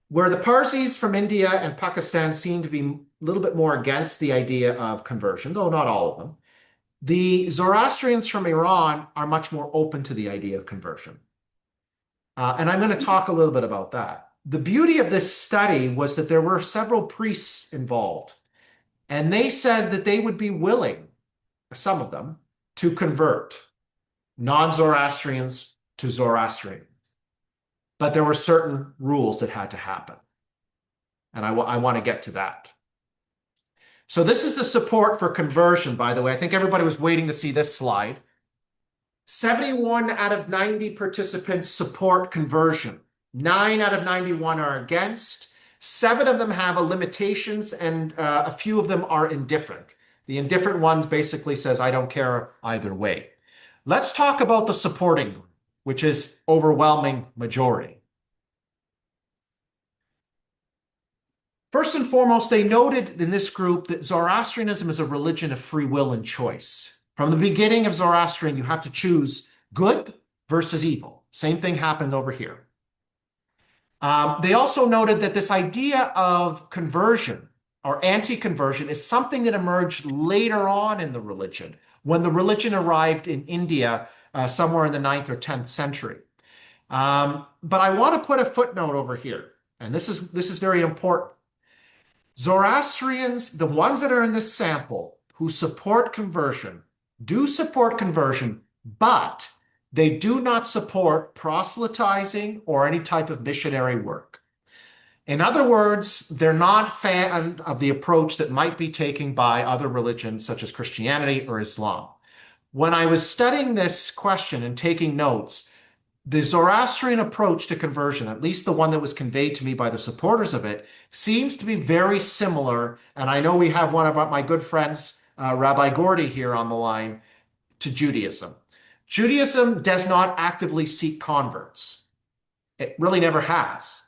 Where the Parsis from India and Pakistan seem to be a little bit more against the idea of conversion, though not all of them. The Zoroastrians from Iran are much more open to the idea of conversion. And I'm going to talk a little bit about that. the beauty of this study was that there were several priests involved, and they said that they would be willing, some of them, to convert non-Zoroastrians to Zoroastrians. But there were certain rules that had to happen. And I want to get to that. So this is the support for conversion, by the way. I think everybody was waiting to see this slide. 71 out of 90 participants support conversion. 9 out of 91 are against. 7 of them have limitations, and a few of them are indifferent. The indifferent ones basically says, I don't care either way. Let's talk about the supporting group, which is overwhelming majority. First and foremost, they noted in this group that Zoroastrianism is a religion of free will and choice. From the beginning of Zoroastrian, you have to choose good versus evil. Same thing happened over here. They also noted that this idea of conversion or anti-conversion is something that emerged later on in the religion, when the religion arrived in India somewhere in the 9th or 10th century. But I want to put a footnote over here, and this is very important. Zoroastrians, the ones that are in this sample who support conversion, do support conversion, but they do not support proselytizing or any type of missionary work. In other words, they're not fan of the approach that might be taken by other religions such as Christianity or Islam. When I was studying this question and taking notes, the Zoroastrian approach to conversion, at least the one that was conveyed to me by the supporters of it, seems to be very similar. And I know we have one of my good friends, Rabbi Gordy, here on the line, to Judaism. Judaism does not actively seek converts. It really never has.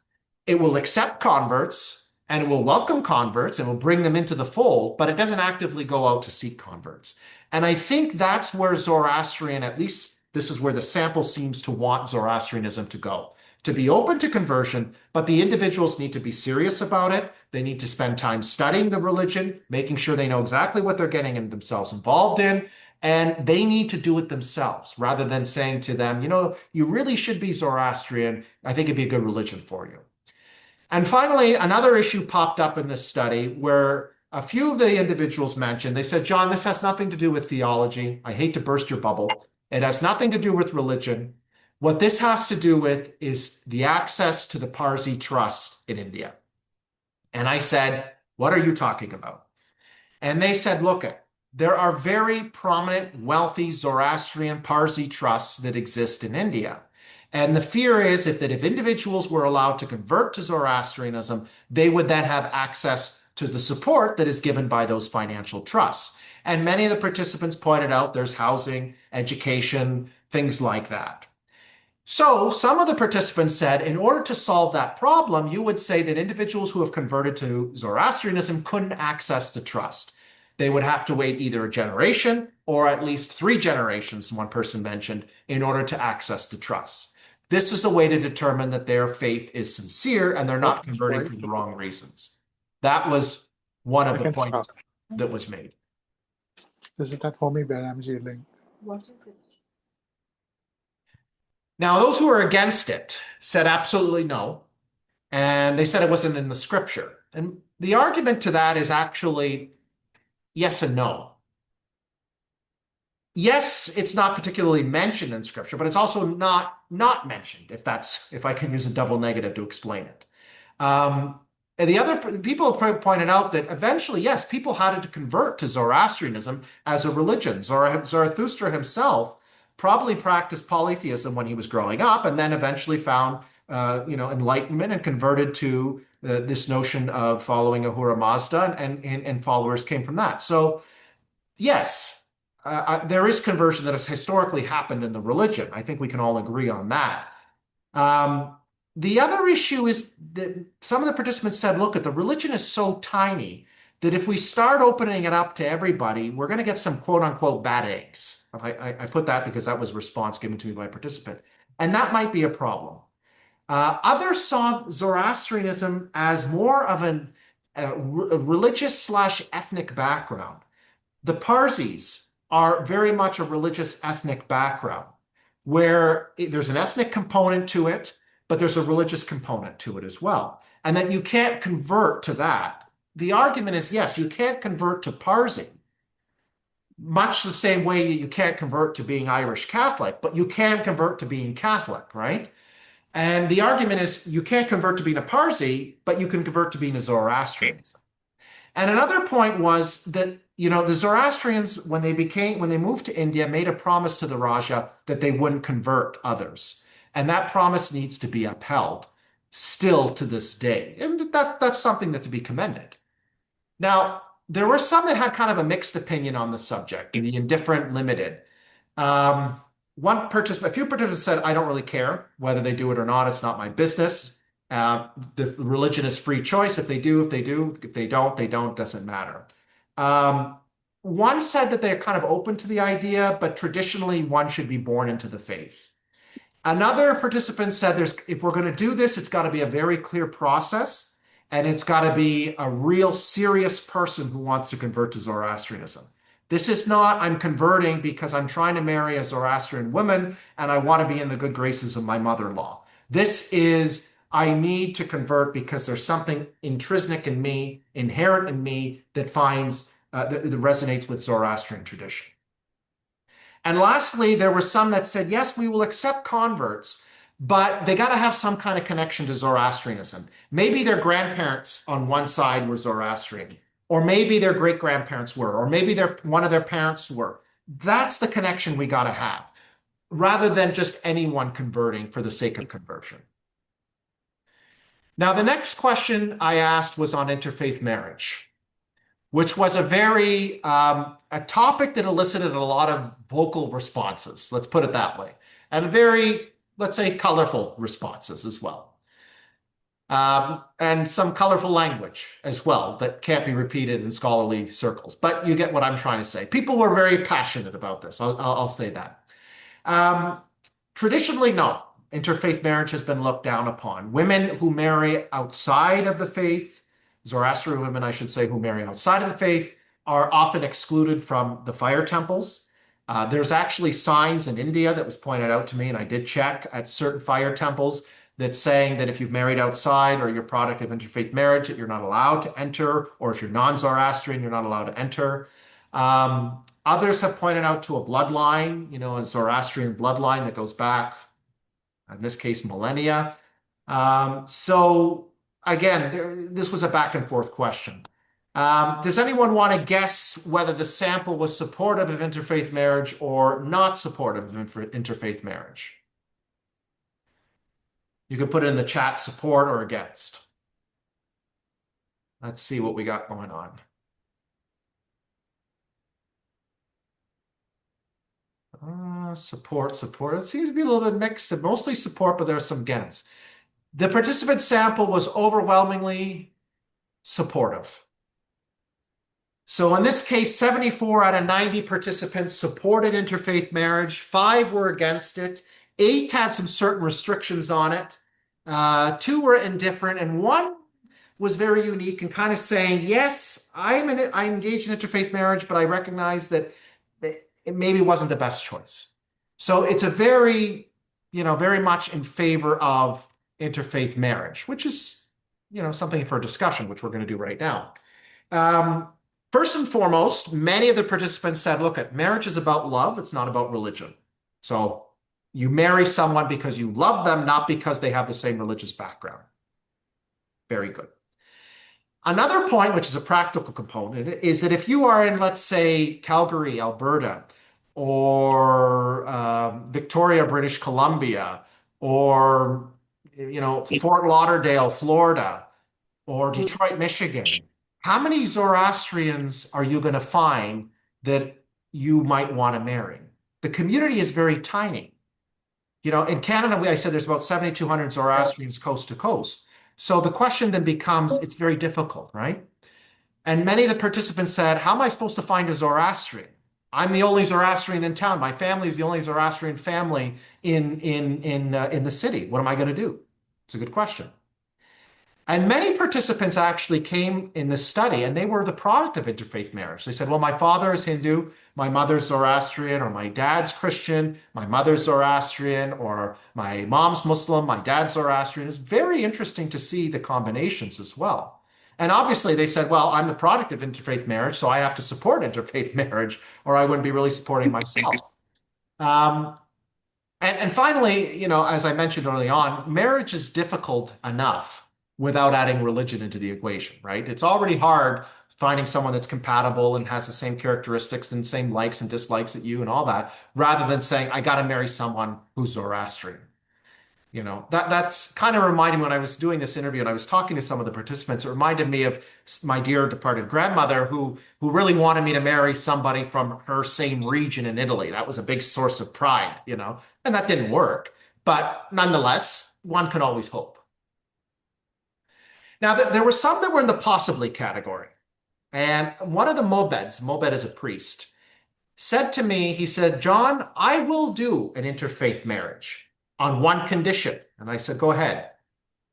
It will accept converts and it will welcome converts and will bring them into the fold, but it doesn't actively go out to seek converts. And I think that's where Zoroastrian, at least this is where the sample seems to want Zoroastrianism to go, to be open to conversion, but the individuals need to be serious about it. They need to spend time studying the religion, making sure they know exactly what they're getting themselves involved in, and they need to do it themselves rather than saying to them, you know, you really should be Zoroastrian. I think it'd be a good religion for you. And finally, another issue popped up in this study where a few of the individuals mentioned, they said, John, this has nothing to do with theology. I hate to burst your bubble. It has nothing to do with religion. What this has to do with is the access to the Parsi trust in India. And I said, what are you talking about? And they said, look, there are very prominent, wealthy Zoroastrian Parsi trusts that exist in India. And the fear is if individuals were allowed to convert to Zoroastrianism, they would then have access to the support that is given by those financial trusts. And many of the participants pointed out there's housing, education, things like that. So some of the participants said, in order to solve that problem, you would say that individuals who have converted to Zoroastrianism couldn't access the trust. They would have to wait either a generation or at least 3 generations, one person mentioned, in order to access the trust. This is a way to determine that their faith is sincere and they're not converting for the wrong reasons. That was one of the points that was made. This is that homie Baramji link. What is it? Now, those who are against it said absolutely no. And they said it wasn't in the scripture. And the argument to that is actually yes and no. Yes, it's not particularly mentioned in scripture, but it's also not mentioned, if I can use a double negative to explain it. And the other people pointed out that eventually, yes, people had to convert to Zoroastrianism as a religion. Zarathustra himself probably practiced polytheism when he was growing up, and then eventually found, enlightenment and converted to this notion of following Ahura Mazda, and followers came from that. So, yes, there is conversion that has historically happened in the religion. I think we can all agree on that. The other issue is that some of the participants said, look, the religion is so tiny that if we start opening it up to everybody, we're going to get some quote unquote bad eggs. I put that because that was a response given to me by a participant. And that might be a problem. Others saw Zoroastrianism as more of a religious/ethnic background. The Parsis are very much a religious ethnic background where there's an ethnic component to it. but there's a religious component to it as well. And that you can't convert to that. The argument is, yes, you can't convert to parsing, much the same way you can't convert to being Irish Catholic, but you can convert to being Catholic, right? And the argument is you can't convert to being a Parsi, but you can convert to being a Zoroastrian. And another point was that, the Zoroastrians, when they moved to India, made a promise to the Raja that they wouldn't convert others. And that promise needs to be upheld still to this day. And that's something that to be commended. Now, there were some that had kind of a mixed opinion on the subject, the indifferent, limited. A few participants said, I don't really care whether they do it or not. It's not my business. The religion is free choice. If they do, if they do. If they don't, doesn't matter. One said that they're kind of open to the idea, but traditionally one should be born into the faith. Another participant said if we're going to do this, it's got to be a very clear process, and it's got to be a real serious person who wants to convert to Zoroastrianism. This is not, I'm converting because I'm trying to marry a Zoroastrian woman and I want to be in the good graces of my mother-in-law. This is, I need to convert because there's something intrinsic in me, inherent in me, that that resonates with Zoroastrian tradition. And lastly, there were some that said, yes, we will accept converts, but they got to have some kind of connection to Zoroastrianism. Maybe their grandparents on one side were Zoroastrian, or maybe their great-grandparents were, or maybe one of their parents were. That's the connection we got to have, rather than just anyone converting for the sake of conversion. Now, the next question I asked was on interfaith marriage, which was a topic that elicited a lot of vocal responses, let's put it that way, and very, let's say, colorful responses as well. And some colorful language as well that can't be repeated in scholarly circles. But you get what I'm trying to say. People were very passionate about this. I'll say that. Traditionally, no. Interfaith marriage has been looked down upon. Women who marry outside of the faith, Zoroastrian women, I should say, who marry outside of the faith, are often excluded from the fire temples. There's actually signs in India that was pointed out to me, and I did check at certain fire temples, that's saying that if you've married outside or you're a product of interfaith marriage, that you're not allowed to enter, or if you're non-Zoroastrian, you're not allowed to enter. Others have pointed out to a bloodline, a Zoroastrian bloodline that goes back, in this case, millennia. So again, this was a back and forth question. Does anyone want to guess whether the sample was supportive of interfaith marriage or not supportive of interfaith marriage? You can put it in the chat, support or against. Let's see what we got going on. Support. It seems to be a little bit mixed, mostly support, but there's some against. The participant sample was overwhelmingly supportive. So in this case, 74 out of 90 participants supported interfaith marriage. 5 were against it. 8 had some certain restrictions on it. 2 were indifferent, and 1 was very unique and kind of saying, yes, I'm engaged in interfaith marriage, but I recognize that it maybe wasn't the best choice. So it's a very much in favor of interfaith marriage, which is, something for a discussion, which we're going to do right now. First and foremost, many of the participants said, look, marriage is about love. It's not about religion. So you marry someone because you love them, not because they have the same religious background. Very good. Another point, which is a practical component, is that if you are in, let's say, Calgary, Alberta, or Victoria, British Columbia, or Fort Lauderdale, Florida, or Detroit, Michigan, how many Zoroastrians are you going to find that you might want to marry? The community is very tiny. In Canada, I said there's about 7,200 Zoroastrians coast to coast. So the question then becomes, it's very difficult, right? And many of the participants said, how am I supposed to find a Zoroastrian? I'm the only Zoroastrian in town. My family is the only Zoroastrian family in the city. What am I going to do? It's a good question. And many participants actually came in this study and they were the product of interfaith marriage. They said, well, my father is Hindu, my mother's Zoroastrian, or my dad's Christian, my mother's Zoroastrian, or my mom's Muslim, my dad's Zoroastrian. It's very interesting to see the combinations as well. And obviously they said, well, I'm the product of interfaith marriage, so I have to support interfaith marriage, or I wouldn't be really supporting myself. And finally, you know, as I mentioned early on, marriage is difficult enough without adding religion into the equation, right? It's already hard finding someone that's compatible and has the same characteristics and same likes and dislikes that you and all that, rather than saying, I got to marry someone who's Zoroastrian. You know, that's kind of reminded me when I was doing this interview and I was talking to some of the participants, it reminded me of my dear departed grandmother who really wanted me to marry somebody from her same region in Italy. That was a big source of pride, you know, and that didn't work. But nonetheless, one could always hope. Now, there were some that were in the possibly category. And one of the Mobed is a priest, said to me, he said, John, I will do an interfaith marriage on one condition. And I said, go ahead.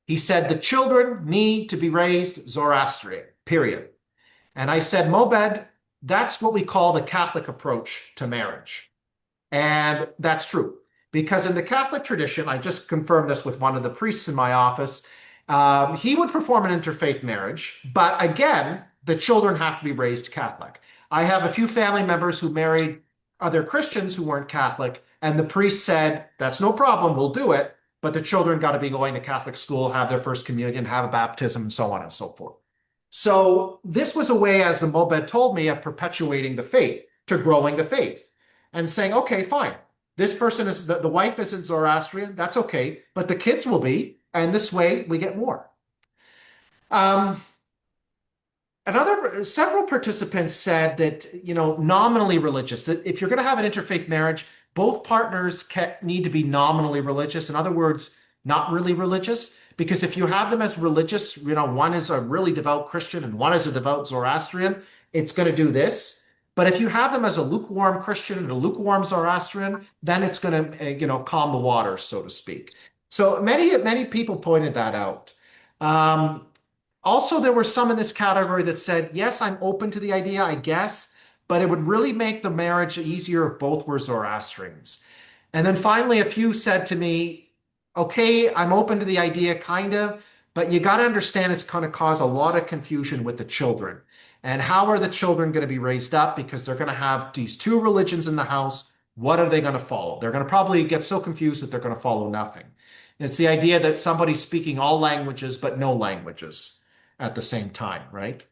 He said, the children need to be raised Zoroastrian, period. And I said, Mobed, that's what we call the Catholic approach to marriage. And that's true. Because in the Catholic tradition, I just confirmed this with one of the priests in my office, he would perform an interfaith marriage, but again, the children have to be raised Catholic. I have a few family members who married other Christians who weren't Catholic, and the priest said, that's no problem, we'll do it, but the children got to be going to Catholic school, have their first communion, have a baptism, and so on and so forth. So this was a way, as the Mobed told me, of perpetuating the faith, to growing the faith, and saying, okay, fine, this person is, the wife isn't Zoroastrian, that's okay, but the kids will be, and this way we get more. Several participants said that, you know, nominally religious, that if you're going to have an interfaith marriage, both partners need to be nominally religious. In other words, not really religious, because if you have them as religious, you know, one is a really devout Christian and one is a devout Zoroastrian, it's going to do this. But if you have them as a lukewarm Christian and a lukewarm Zoroastrian, then it's going to, you know, calm the waters, so to speak. So many people pointed that out. Also, there were some in this category that said, yes, I'm open to the idea, I guess, but it would really make the marriage easier if both were Zoroastrians. And then finally, a few said to me, okay, I'm open to the idea, kind of, but you got to understand it's going to cause a lot of confusion with the children. And how are the children going to be raised up? Because they're going to have these two religions in the house. What are they going to follow? They're going to probably get so confused that they're going to follow nothing. It's the idea that somebody's speaking all languages, but no languages at the same time, right?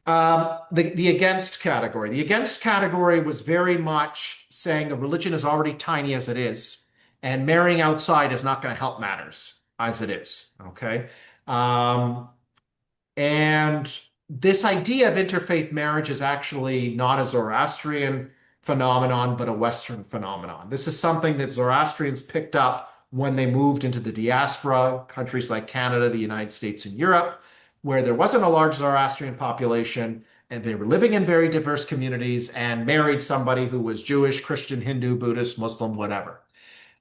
The against category. The against category was very much saying the religion is already tiny as it is, and marrying outside is not going to help matters as it is, okay? And this idea of interfaith marriage is actually not a Zoroastrian phenomenon, but a Western phenomenon. This is something that Zoroastrians picked up when they moved into the diaspora, countries like Canada, the United States, and Europe, where there wasn't a large Zoroastrian population, and they were living in very diverse communities and married somebody who was Jewish, Christian, Hindu, Buddhist, Muslim, whatever.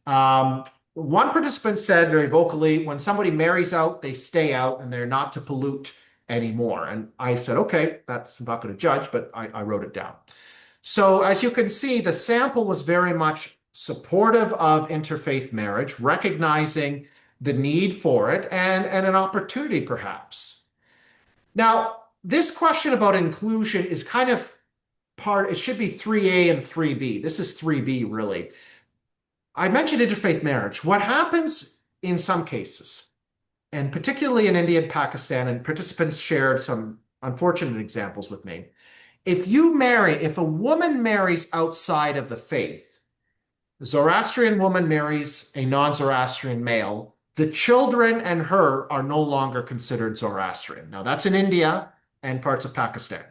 One participant said very vocally, when somebody marries out, they stay out and they're not to pollute anymore. And I said, okay, I'm not going to judge, but I wrote it down. So as you can see, the sample was very much supportive of interfaith marriage, recognizing the need for it and an opportunity perhaps. Now, this question about inclusion is kind of it should be 3A and 3B. This is 3B really. I mentioned interfaith marriage. What happens in some cases, and particularly in India and Pakistan, and participants shared some unfortunate examples with me. If a woman marries outside of the faith, the Zoroastrian woman marries a non-Zoroastrian male, the children and her are no longer considered Zoroastrian. Now that's in India and parts of Pakistan.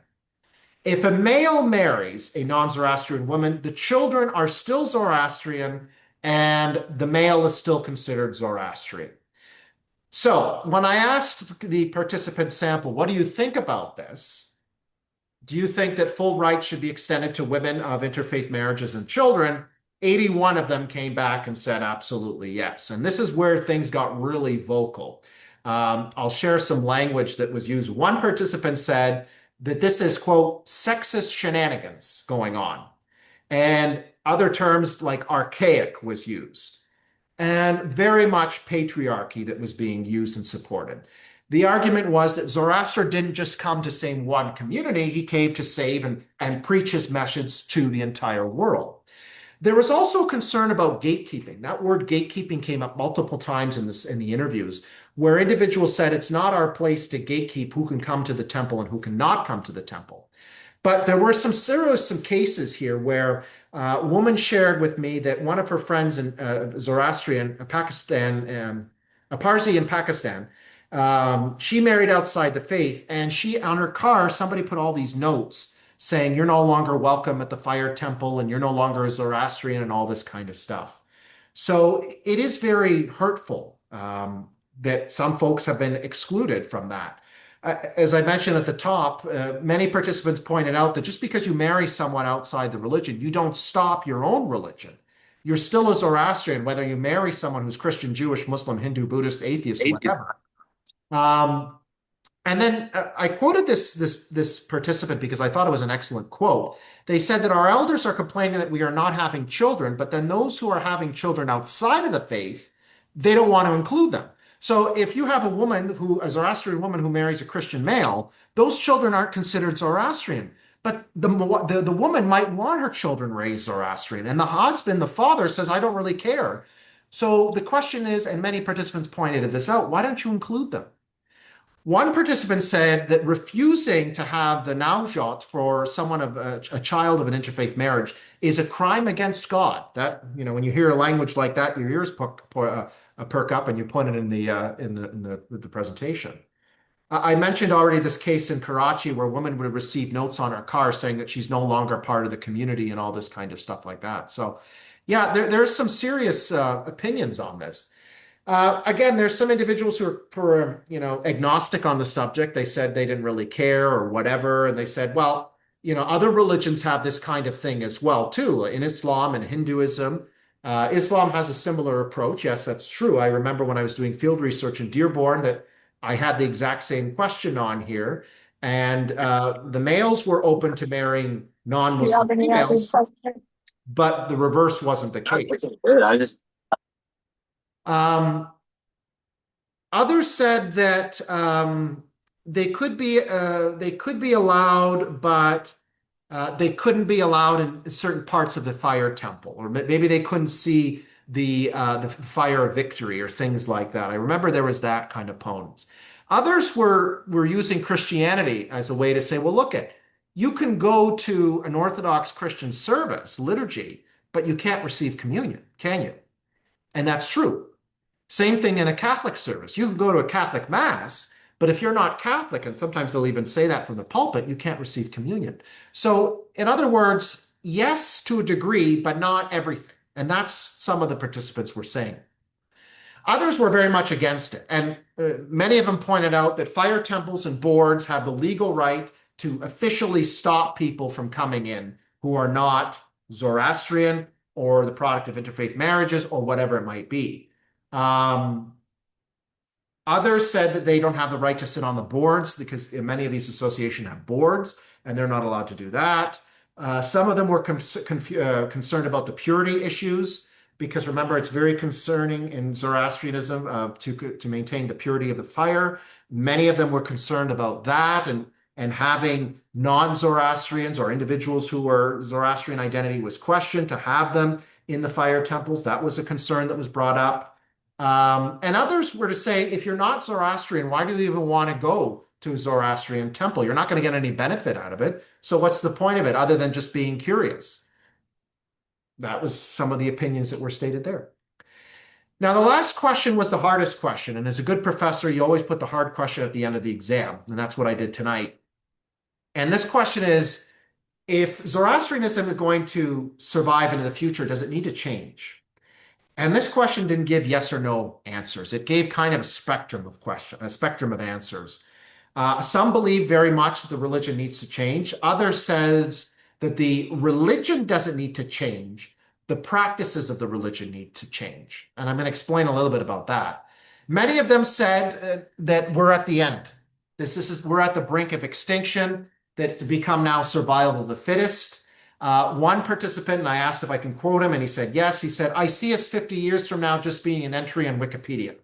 If a male marries a non-Zoroastrian woman, the children are still Zoroastrian and the male is still considered Zoroastrian. So when I asked the participant sample, what do you think about this? Do you think that full rights should be extended to women of interfaith marriages and children? 81 of them came back and said absolutely yes. And this is where things got really vocal. I'll share some language that was used. One participant said that this is, quote, sexist shenanigans going on. And other terms like archaic was used. And very much patriarchy that was being used and supported. The argument was that Zoroaster didn't just come to save one community, he came to save and preach his message to the entire world. There was also concern about gatekeeping. That word gatekeeping came up multiple times in the interviews, where individuals said it's not our place to gatekeep who can come to the temple and who cannot come to the temple. But there were some cases here where a woman shared with me that one of her friends in Zoroastrian, Pakistan, a Parsi in Pakistan, she married outside the faith, and on her car, somebody put all these notes saying you're no longer welcome at the fire temple and you're no longer a Zoroastrian and all this kind of stuff. So it is very hurtful that some folks have been excluded from that. As I mentioned at the top, many participants pointed out that just because you marry someone outside the religion, you don't stop your own religion. You're still a Zoroastrian, whether you marry someone who's Christian, Jewish, Muslim, Hindu, Buddhist, atheist, whatever. And then I quoted this participant because I thought it was an excellent quote. They said that our elders are complaining that we are not having children, but then those who are having children outside of the faith, they don't want to include them. So if you have a Zoroastrian woman who marries a Christian male, those children aren't considered Zoroastrian. But the woman might want her children raised Zoroastrian, and the husband, the father, says, I don't really care. So the question is, and many participants pointed this out, why don't you include them? One participant said that refusing to have the naujot for someone of a child of an interfaith marriage is a crime against God. That, when you hear a language like that, your ears perk up, and you point it in the presentation. I mentioned already this case in Karachi where a woman would receive notes on her car saying that she's no longer part of the community and all this kind of stuff like that. So, yeah, there's some serious opinions on this. Again, there's some individuals who are, agnostic on the subject. They said they didn't really care or whatever. And they said, well, other religions have this kind of thing as well, too. In Islam and Hinduism, Islam has a similar approach. Yes, that's true. I remember when I was doing field research in Dearborn that I had the exact same question on here. And the males were open to marrying non-Muslim females, but the reverse wasn't the case. Others said that they could be allowed, but they couldn't be allowed in certain parts of the fire temple, or maybe they couldn't see the fire of victory or things like that. I remember there was that kind of opponents. Others were using Christianity as a way to say, well, look you can go to an Orthodox Christian service, liturgy, but you can't receive communion, can you? And that's true. Same thing in a Catholic service. You can go to a Catholic mass, but if you're not Catholic, and sometimes they'll even say that from the pulpit, you can't receive communion. So in other words, yes, to a degree, but not everything. And that's some of the participants were saying. Others were very much against it. And many of them pointed out that fire temples and boards have the legal right to officially stop people from coming in who are not Zoroastrian or the product of interfaith marriages or whatever it might be. Others said that they don't have the right to sit on the boards because many of these associations have boards and they're not allowed to do that. Some of them were concerned about the purity issues because remember, it's very concerning in Zoroastrianism to maintain the purity of the fire. Many of them were concerned about that and having non-Zoroastrians or individuals who were Zoroastrian identity was questioned to have them in the fire temples. That was a concern that was brought up. And others were to say, if you're not Zoroastrian, why do you even want to go to a Zoroastrian temple? You're not going to get any benefit out of it. So what's the point of it other than just being curious? That was some of the opinions that were stated there. Now, the last question was the hardest question. And as a good professor, you always put the hard question at the end of the exam. And that's what I did tonight. And this question is, if Zoroastrianism is going to survive into the future, does it need to change? And this question didn't give yes or no answers. It gave kind of a spectrum of answers. Some believe very much that the religion needs to change. Others says that the religion doesn't need to change. The practices of the religion need to change. And I'm going to explain a little bit about that. Many of them said that we're at the end. We're at the brink of extinction, that it's become now survival of the fittest. One participant, and I asked if I can quote him, and he said yes. He said, "I see us 50 years from now just being an entry on Wikipedia."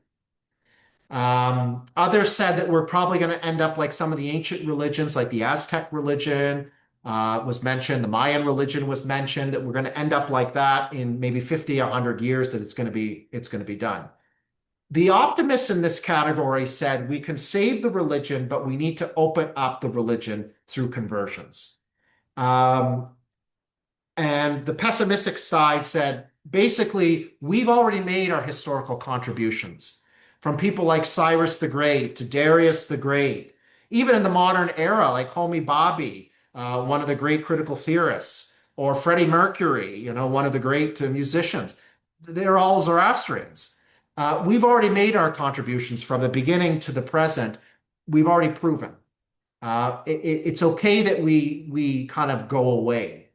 Others said that we're probably going to end up like some of the ancient religions, like the Aztec religion was mentioned, the Mayan religion was mentioned, that we're going to end up like that in maybe 50, 100 years, that it's going to be done. The optimists in this category said we can save the religion, but we need to open up the religion through conversions. And the pessimistic side said, basically, we've already made our historical contributions. From people like Cyrus the Great to Darius the Great, even in the modern era, like Homi Bhabha, one of the great critical theorists, or Freddie Mercury, one of the great musicians. They're all Zoroastrians. We've already made our contributions from the beginning to the present. We've already proven. It's okay that we kind of go away.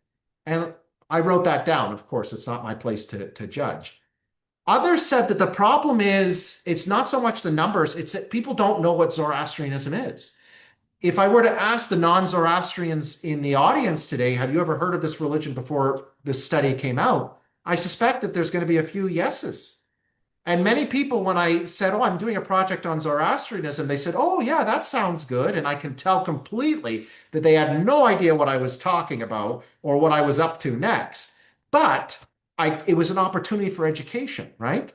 And I wrote that down. Of course, it's not my place to judge. Others said that the problem is, it's not so much the numbers, it's that people don't know what Zoroastrianism is. If I were to ask the non-Zoroastrians in the audience today, have you ever heard of this religion before this study came out? I suspect that there's going to be a few yeses. And many people, when I said, oh, I'm doing a project on Zoroastrianism, they said, oh, yeah, that sounds good. And I can tell completely that they had no idea what I was talking about or what I was up to next. But it was an opportunity for education, right?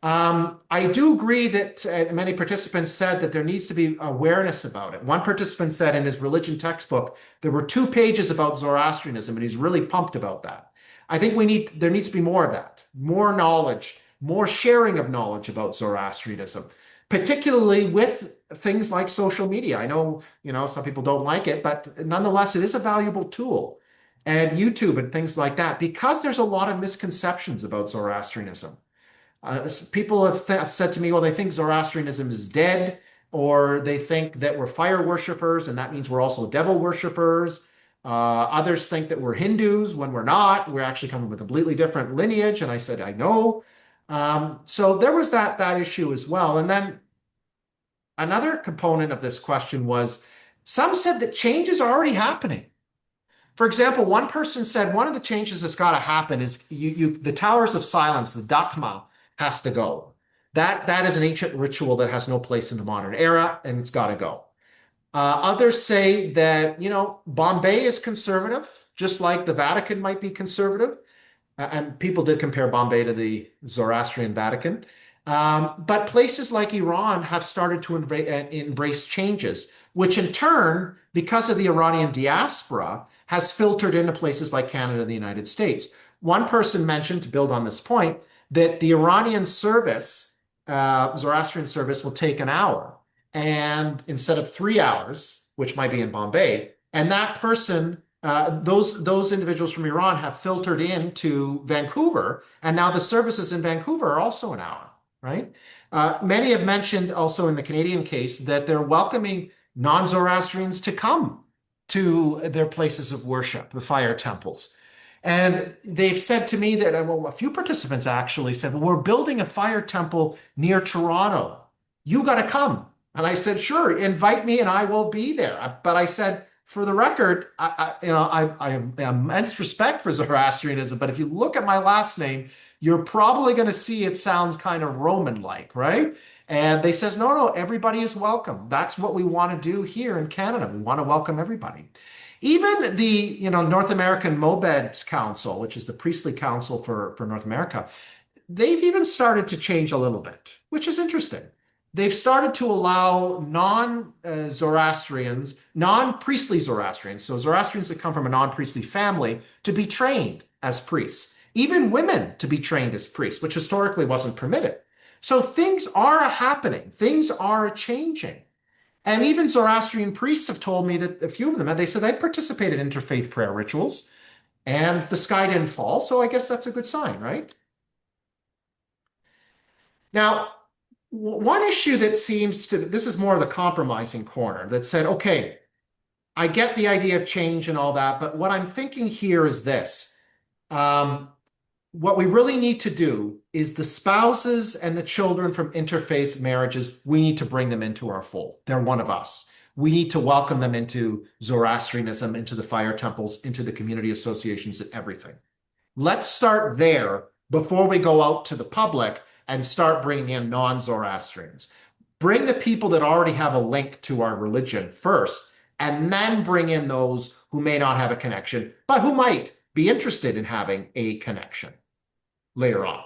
I do agree that many participants said that there needs to be awareness about it. One participant said in his religion textbook, there were 2 pages about Zoroastrianism, and he's really pumped about that. I think there needs to be more of that, more knowledge, more sharing of knowledge about Zoroastrianism, particularly with things like social media. I know, some people don't like it, but nonetheless, it is a valuable tool. And YouTube and things like that, because there's a lot of misconceptions about Zoroastrianism. People have said to me, well, they think Zoroastrianism is dead, or they think that we're fire worshipers, and that means we're also devil worshipers. Others think that we're Hindus when we're not. We're actually coming from a completely different lineage. And I said, I know. So there was that issue as well. And then another component of this question was, some said that change is already happening. For example, one person said one of the changes that's got to happen is the towers of silence, the dakma, has to go. That is an ancient ritual that has no place in the modern era, and it's got to go. Others say that, Bombay is conservative, just like the Vatican might be conservative. And people did compare Bombay to the Zoroastrian Vatican. But places like Iran have started to embrace changes, which in turn, because of the Iranian diaspora, has filtered into places like Canada and the United States. One person mentioned, to build on this point, that the Iranian service, Zoroastrian service, will take an hour, and instead of 3 hours, which might be in Bombay, and that person, those individuals from Iran have filtered into Vancouver, and now the services in Vancouver are also an hour, right? Many have mentioned also in the Canadian case that they're welcoming non-Zoroastrians to come to their places of worship, the fire temples. And they've said to me that, well, a few participants actually said, well, we're building a fire temple near Toronto. You got to come. And I said, sure, invite me and I will be there. But I said, for the record, I have immense respect for Zoroastrianism, but if you look at my last name, you're probably going to see it sounds kind of Roman-like, right? And they says, no, everybody is welcome. That's what we want to do here in Canada. We want to welcome everybody. Even the North American Mobeds Council, which is the priestly council for North America, they've even started to change a little bit, which is interesting. They've started to allow non-Zoroastrians, non-priestly Zoroastrians, so Zoroastrians that come from a non-priestly family, to be trained as priests. Even women to be trained as priests, which historically wasn't permitted. So things are happening. Things are changing. And even Zoroastrian priests have told me that a few of them, and they said they participated in interfaith prayer rituals, and the sky didn't fall. So I guess that's a good sign, right? Now, one issue that seems to, this is more of the compromising corner, that said, okay, I get the idea of change and all that, but what I'm thinking here is this. what we really need to do is the spouses and the children from interfaith marriages, we need to bring them into our fold. They're one of us. We need to welcome them into Zoroastrianism, into the fire temples, into the community associations and everything. Let's start there before we go out to the public and start bringing in non-Zoroastrians. Bring the people that already have a link to our religion first, and then bring in those who may not have a connection, but who might be interested in having a connection later on.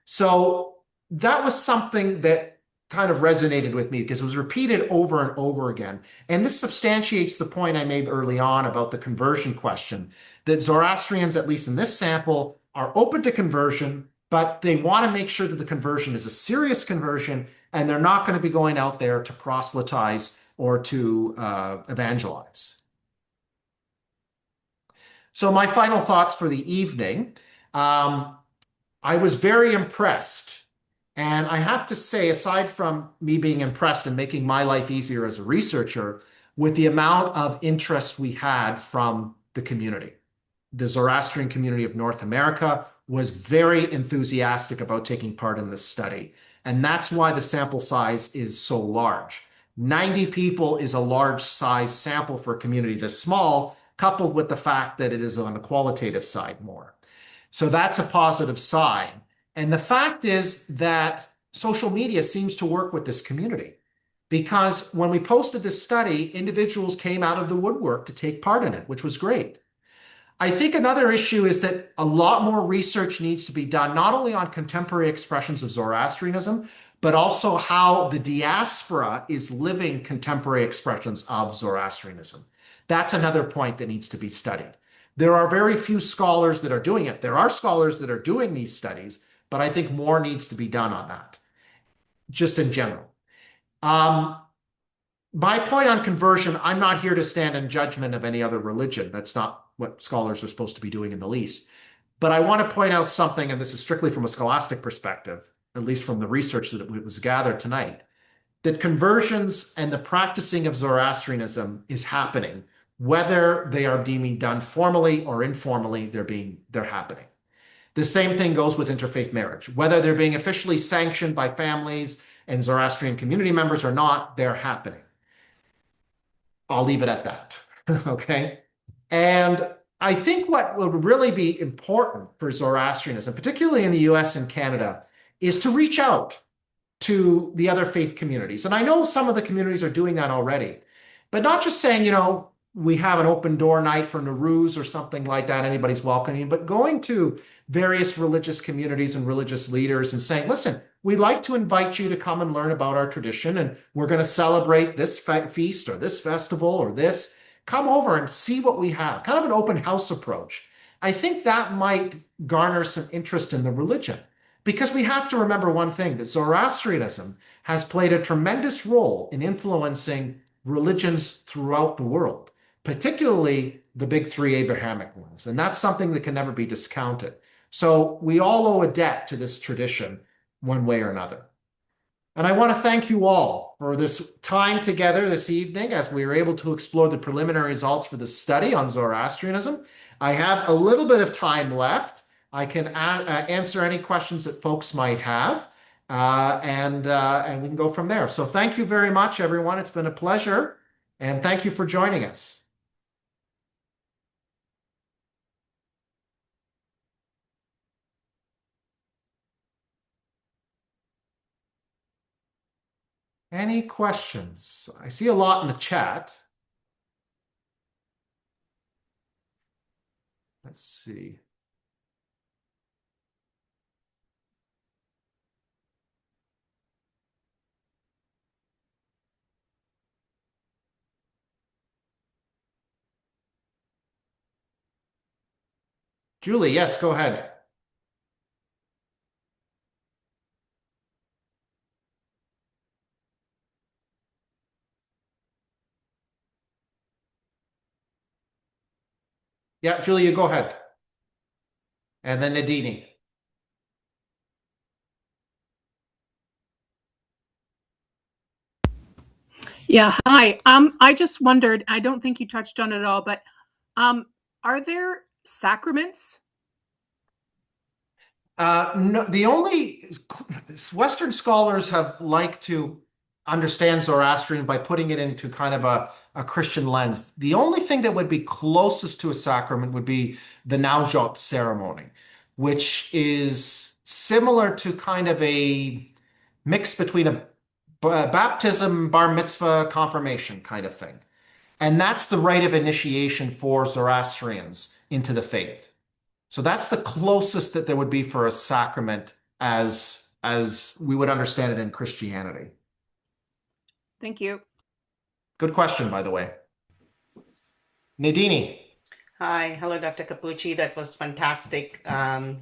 So that was something that kind of resonated with me because it was repeated over and over again. And this substantiates the point I made early on about the conversion question, that Zoroastrians, at least in this sample, are open to conversion, but they want to make sure that the conversion is a serious conversion and they're not going to be going out there to proselytize or to evangelize. So my final thoughts for the evening. I was very impressed. And I have to say, aside from me being impressed and making my life easier as a researcher, with the amount of interest we had from the community. The Zoroastrian community of North America was very enthusiastic about taking part in this study. And that's why the sample size is so large. 90 people is a large size sample for a community this small, coupled with the fact that it is on the qualitative side more. So that's a positive sign. And the fact is that social media seems to work with this community, because when we posted this study, individuals came out of the woodwork to take part in it, which was great. I think another issue is that a lot more research needs to be done, not only on contemporary expressions of Zoroastrianism, but also how the diaspora is living contemporary expressions of Zoroastrianism. That's another point that needs to be studied. There are very few scholars that are doing it. There are scholars that are doing these studies, but I think more needs to be done on that, just in general. My point on conversion, I'm not here to stand in judgment of any other religion. That's not what scholars are supposed to be doing in the least. But I want to point out something, and this is strictly from a scholastic perspective, at least from the research that was gathered tonight, that conversions and the practicing of Zoroastrianism is happening. Whether they are being done formally or informally, they're happening. The same thing goes with interfaith marriage. Whether they're being officially sanctioned by families and Zoroastrian community members or not, they're happening. I'll leave it at that, okay? And I think what will really be important for Zoroastrianism, particularly in the US and Canada, is to reach out to the other faith communities. And I know some of the communities are doing that already, but not just saying, you know, we have an open door night for Nowruz or something like that, anybody's welcome, but going to various religious communities and religious leaders and saying, listen, we'd like to invite you to come and learn about our tradition, and we're going to celebrate this feast or this festival or this. Come over and see what we have. Kind of an open house approach. I think that might garner some interest in the religion, because we have to remember one thing, that Zoroastrianism has played a tremendous role in influencing religions throughout the world, particularly the big three Abrahamic ones. And that's something that can never be discounted. So we all owe a debt to this tradition one way or another. And I want to thank you all for this time together this evening as we were able to explore the preliminary results for the study on Zoroastrianism. I have a little bit of time left. I can answer any questions that folks might have, and we can go from there. So thank you very much, everyone. It's been a pleasure, and thank you for joining us. Any questions? I see a lot in the chat. Let's see. Julie, yes, go ahead. Yeah, Julia, go ahead. And then Nadini. Yeah, hi. I just wondered, I don't think you touched on it at all, but are there sacraments? No, the only Western scholars have liked to understand Zoroastrian by putting it into kind of a Christian lens. The only thing that would be closest to a sacrament would be the Naujot ceremony, which is similar to kind of a mix between a baptism, bar mitzvah, confirmation kind of thing. And that's the rite of initiation for Zoroastrians into the faith. So that's the closest that there would be for a sacrament as we would understand it in Christianity. Thank you. Good question, by the way. Nadini. Hi, hello, Dr. Cappucci. That was fantastic,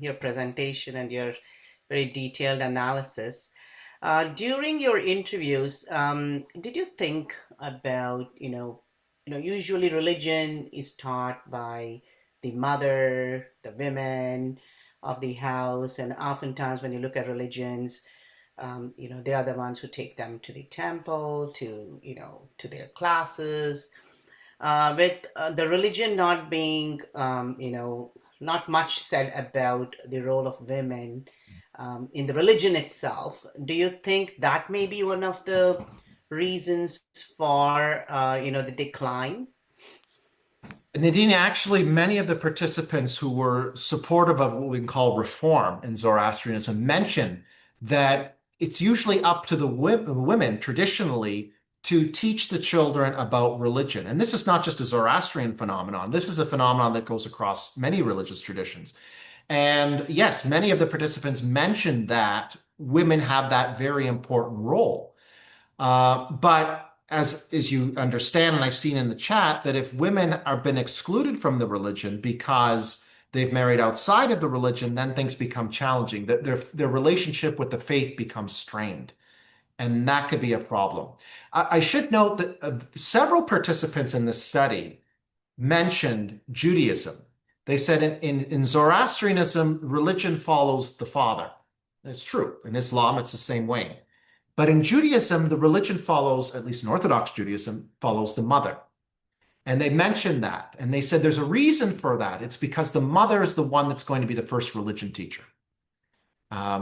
your presentation and your very detailed analysis. During your interviews, did you think about, usually religion is taught by the mother, the women of the house, and oftentimes when you look at religions, they are the ones who take them to the temple, to their classes, with the religion not being, not much said about the role of women in the religion itself. Do you think that may be one of the reasons for, the decline? Nadine, actually, many of the participants who were supportive of what we can call reform in Zoroastrianism mention that it's usually up to the women traditionally to teach the children about religion. And this is not just a Zoroastrian phenomenon. This is a phenomenon that goes across many religious traditions. And yes, many of the participants mentioned that women have that very important role. But as you understand, and I've seen in the chat, that if women are been excluded from the religion because they've married outside of the religion, then things become challenging. Their relationship with the faith becomes strained. And that could be a problem. I should note that several participants in this study mentioned Judaism. They said in Zoroastrianism, religion follows the father. It's true. In Islam, it's the same way. But in Judaism, the religion follows, at least in Orthodox Judaism, follows the mother. And they mentioned that. And they said there's a reason for that. It's because the mother is the one that's going to be the first religion teacher.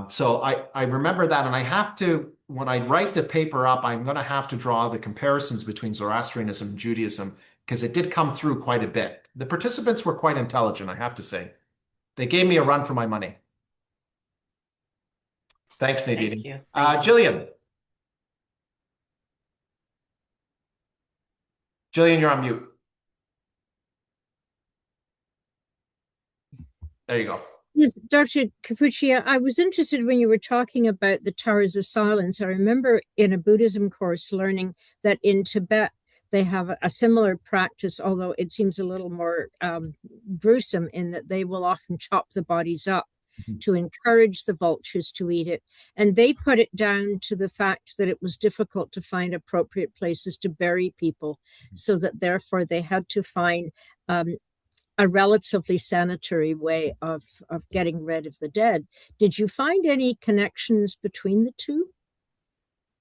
So I remember that. And I have to, when I write the paper up, I'm going to have to draw the comparisons between Zoroastrianism and Judaism, because it did come through quite a bit. The participants were quite intelligent, I have to say. They gave me a run for my money. Thanks, Nadine. Thank you. Jillian. Jillian, you're on mute. There you go. Yes, Dr. Cappucci, I was interested when you were talking about the Towers of Silence. I remember in a Buddhism course learning that in Tibet, they have a similar practice, although it seems a little more gruesome in that they will often chop the bodies up to encourage the vultures to eat it. And they put it down to the fact that it was difficult to find appropriate places to bury people, so that therefore they had to find a relatively sanitary way of getting rid of the dead. Did you find any connections between the two?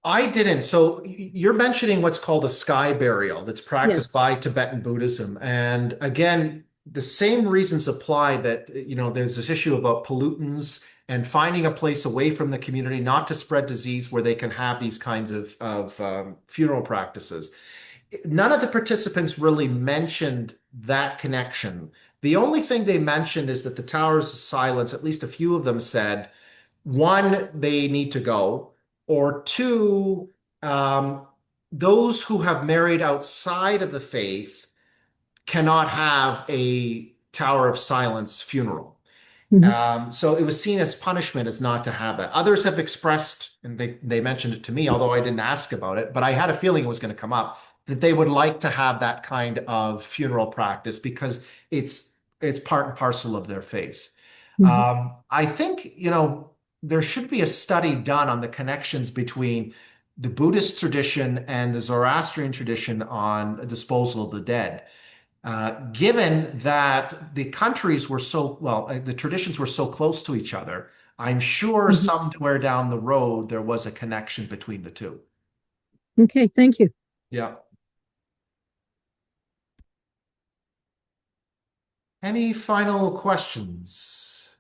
I didn't. So you're mentioning what's called a sky burial that's practiced by Tibetan Buddhism. And again, the same reasons apply that, there's this issue about pollutants and finding a place away from the community, not to spread disease, where they can have these kinds of funeral practices. None of the participants really mentioned that connection. The only thing they mentioned is that the Towers of Silence, at least a few of them said, one, they need to go, or two, those who have married outside of the faith cannot have a Tower of Silence funeral. So it was seen as punishment as not to have that. Others have expressed, and they mentioned it to me, although I didn't ask about it, but I had a feeling it was going to come up, that they would like to have that kind of funeral practice because it's part and parcel of their faith. I think, there should be a study done on the connections between the Buddhist tradition and the Zoroastrian tradition on disposal of the dead. Given that the countries were the traditions were so close to each other, I'm sure somewhere down the road there was a connection between the two. Okay, thank you. Yeah. Any final questions?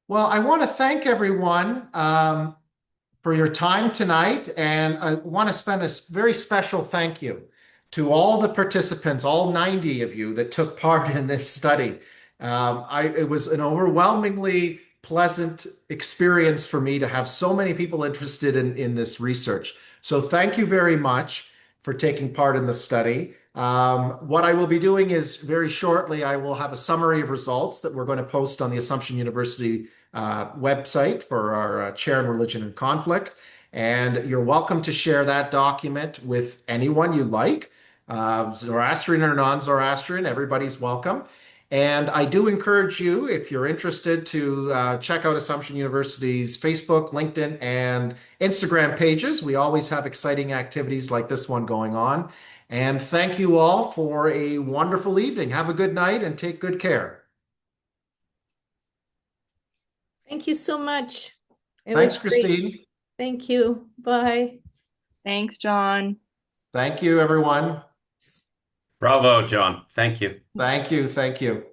Well, I want to thank everyone for your time tonight, and I want to spend a very special thank you to all the participants, all 90 of you that took part in this study. It was an overwhelmingly pleasant experience for me to have so many people interested in this research. So thank you very much for taking part in the study. What I will be doing is very shortly, I will have a summary of results that we're going to post on the Assumption University website for our chair in religion and conflict. And you're welcome to share that document with anyone you like, Zoroastrian or non-Zoroastrian, everybody's welcome. And I do encourage you, if you're interested, to check out Assumption University's Facebook, LinkedIn, and Instagram pages. We always have exciting activities like this one going on. And thank you all for a wonderful evening. Have a good night and take good care. Thank you so much. Thanks, Christine. Thank you. Bye. Thanks, John. Thank you, everyone. Bravo, John. Thank you. Thank you. Thank you.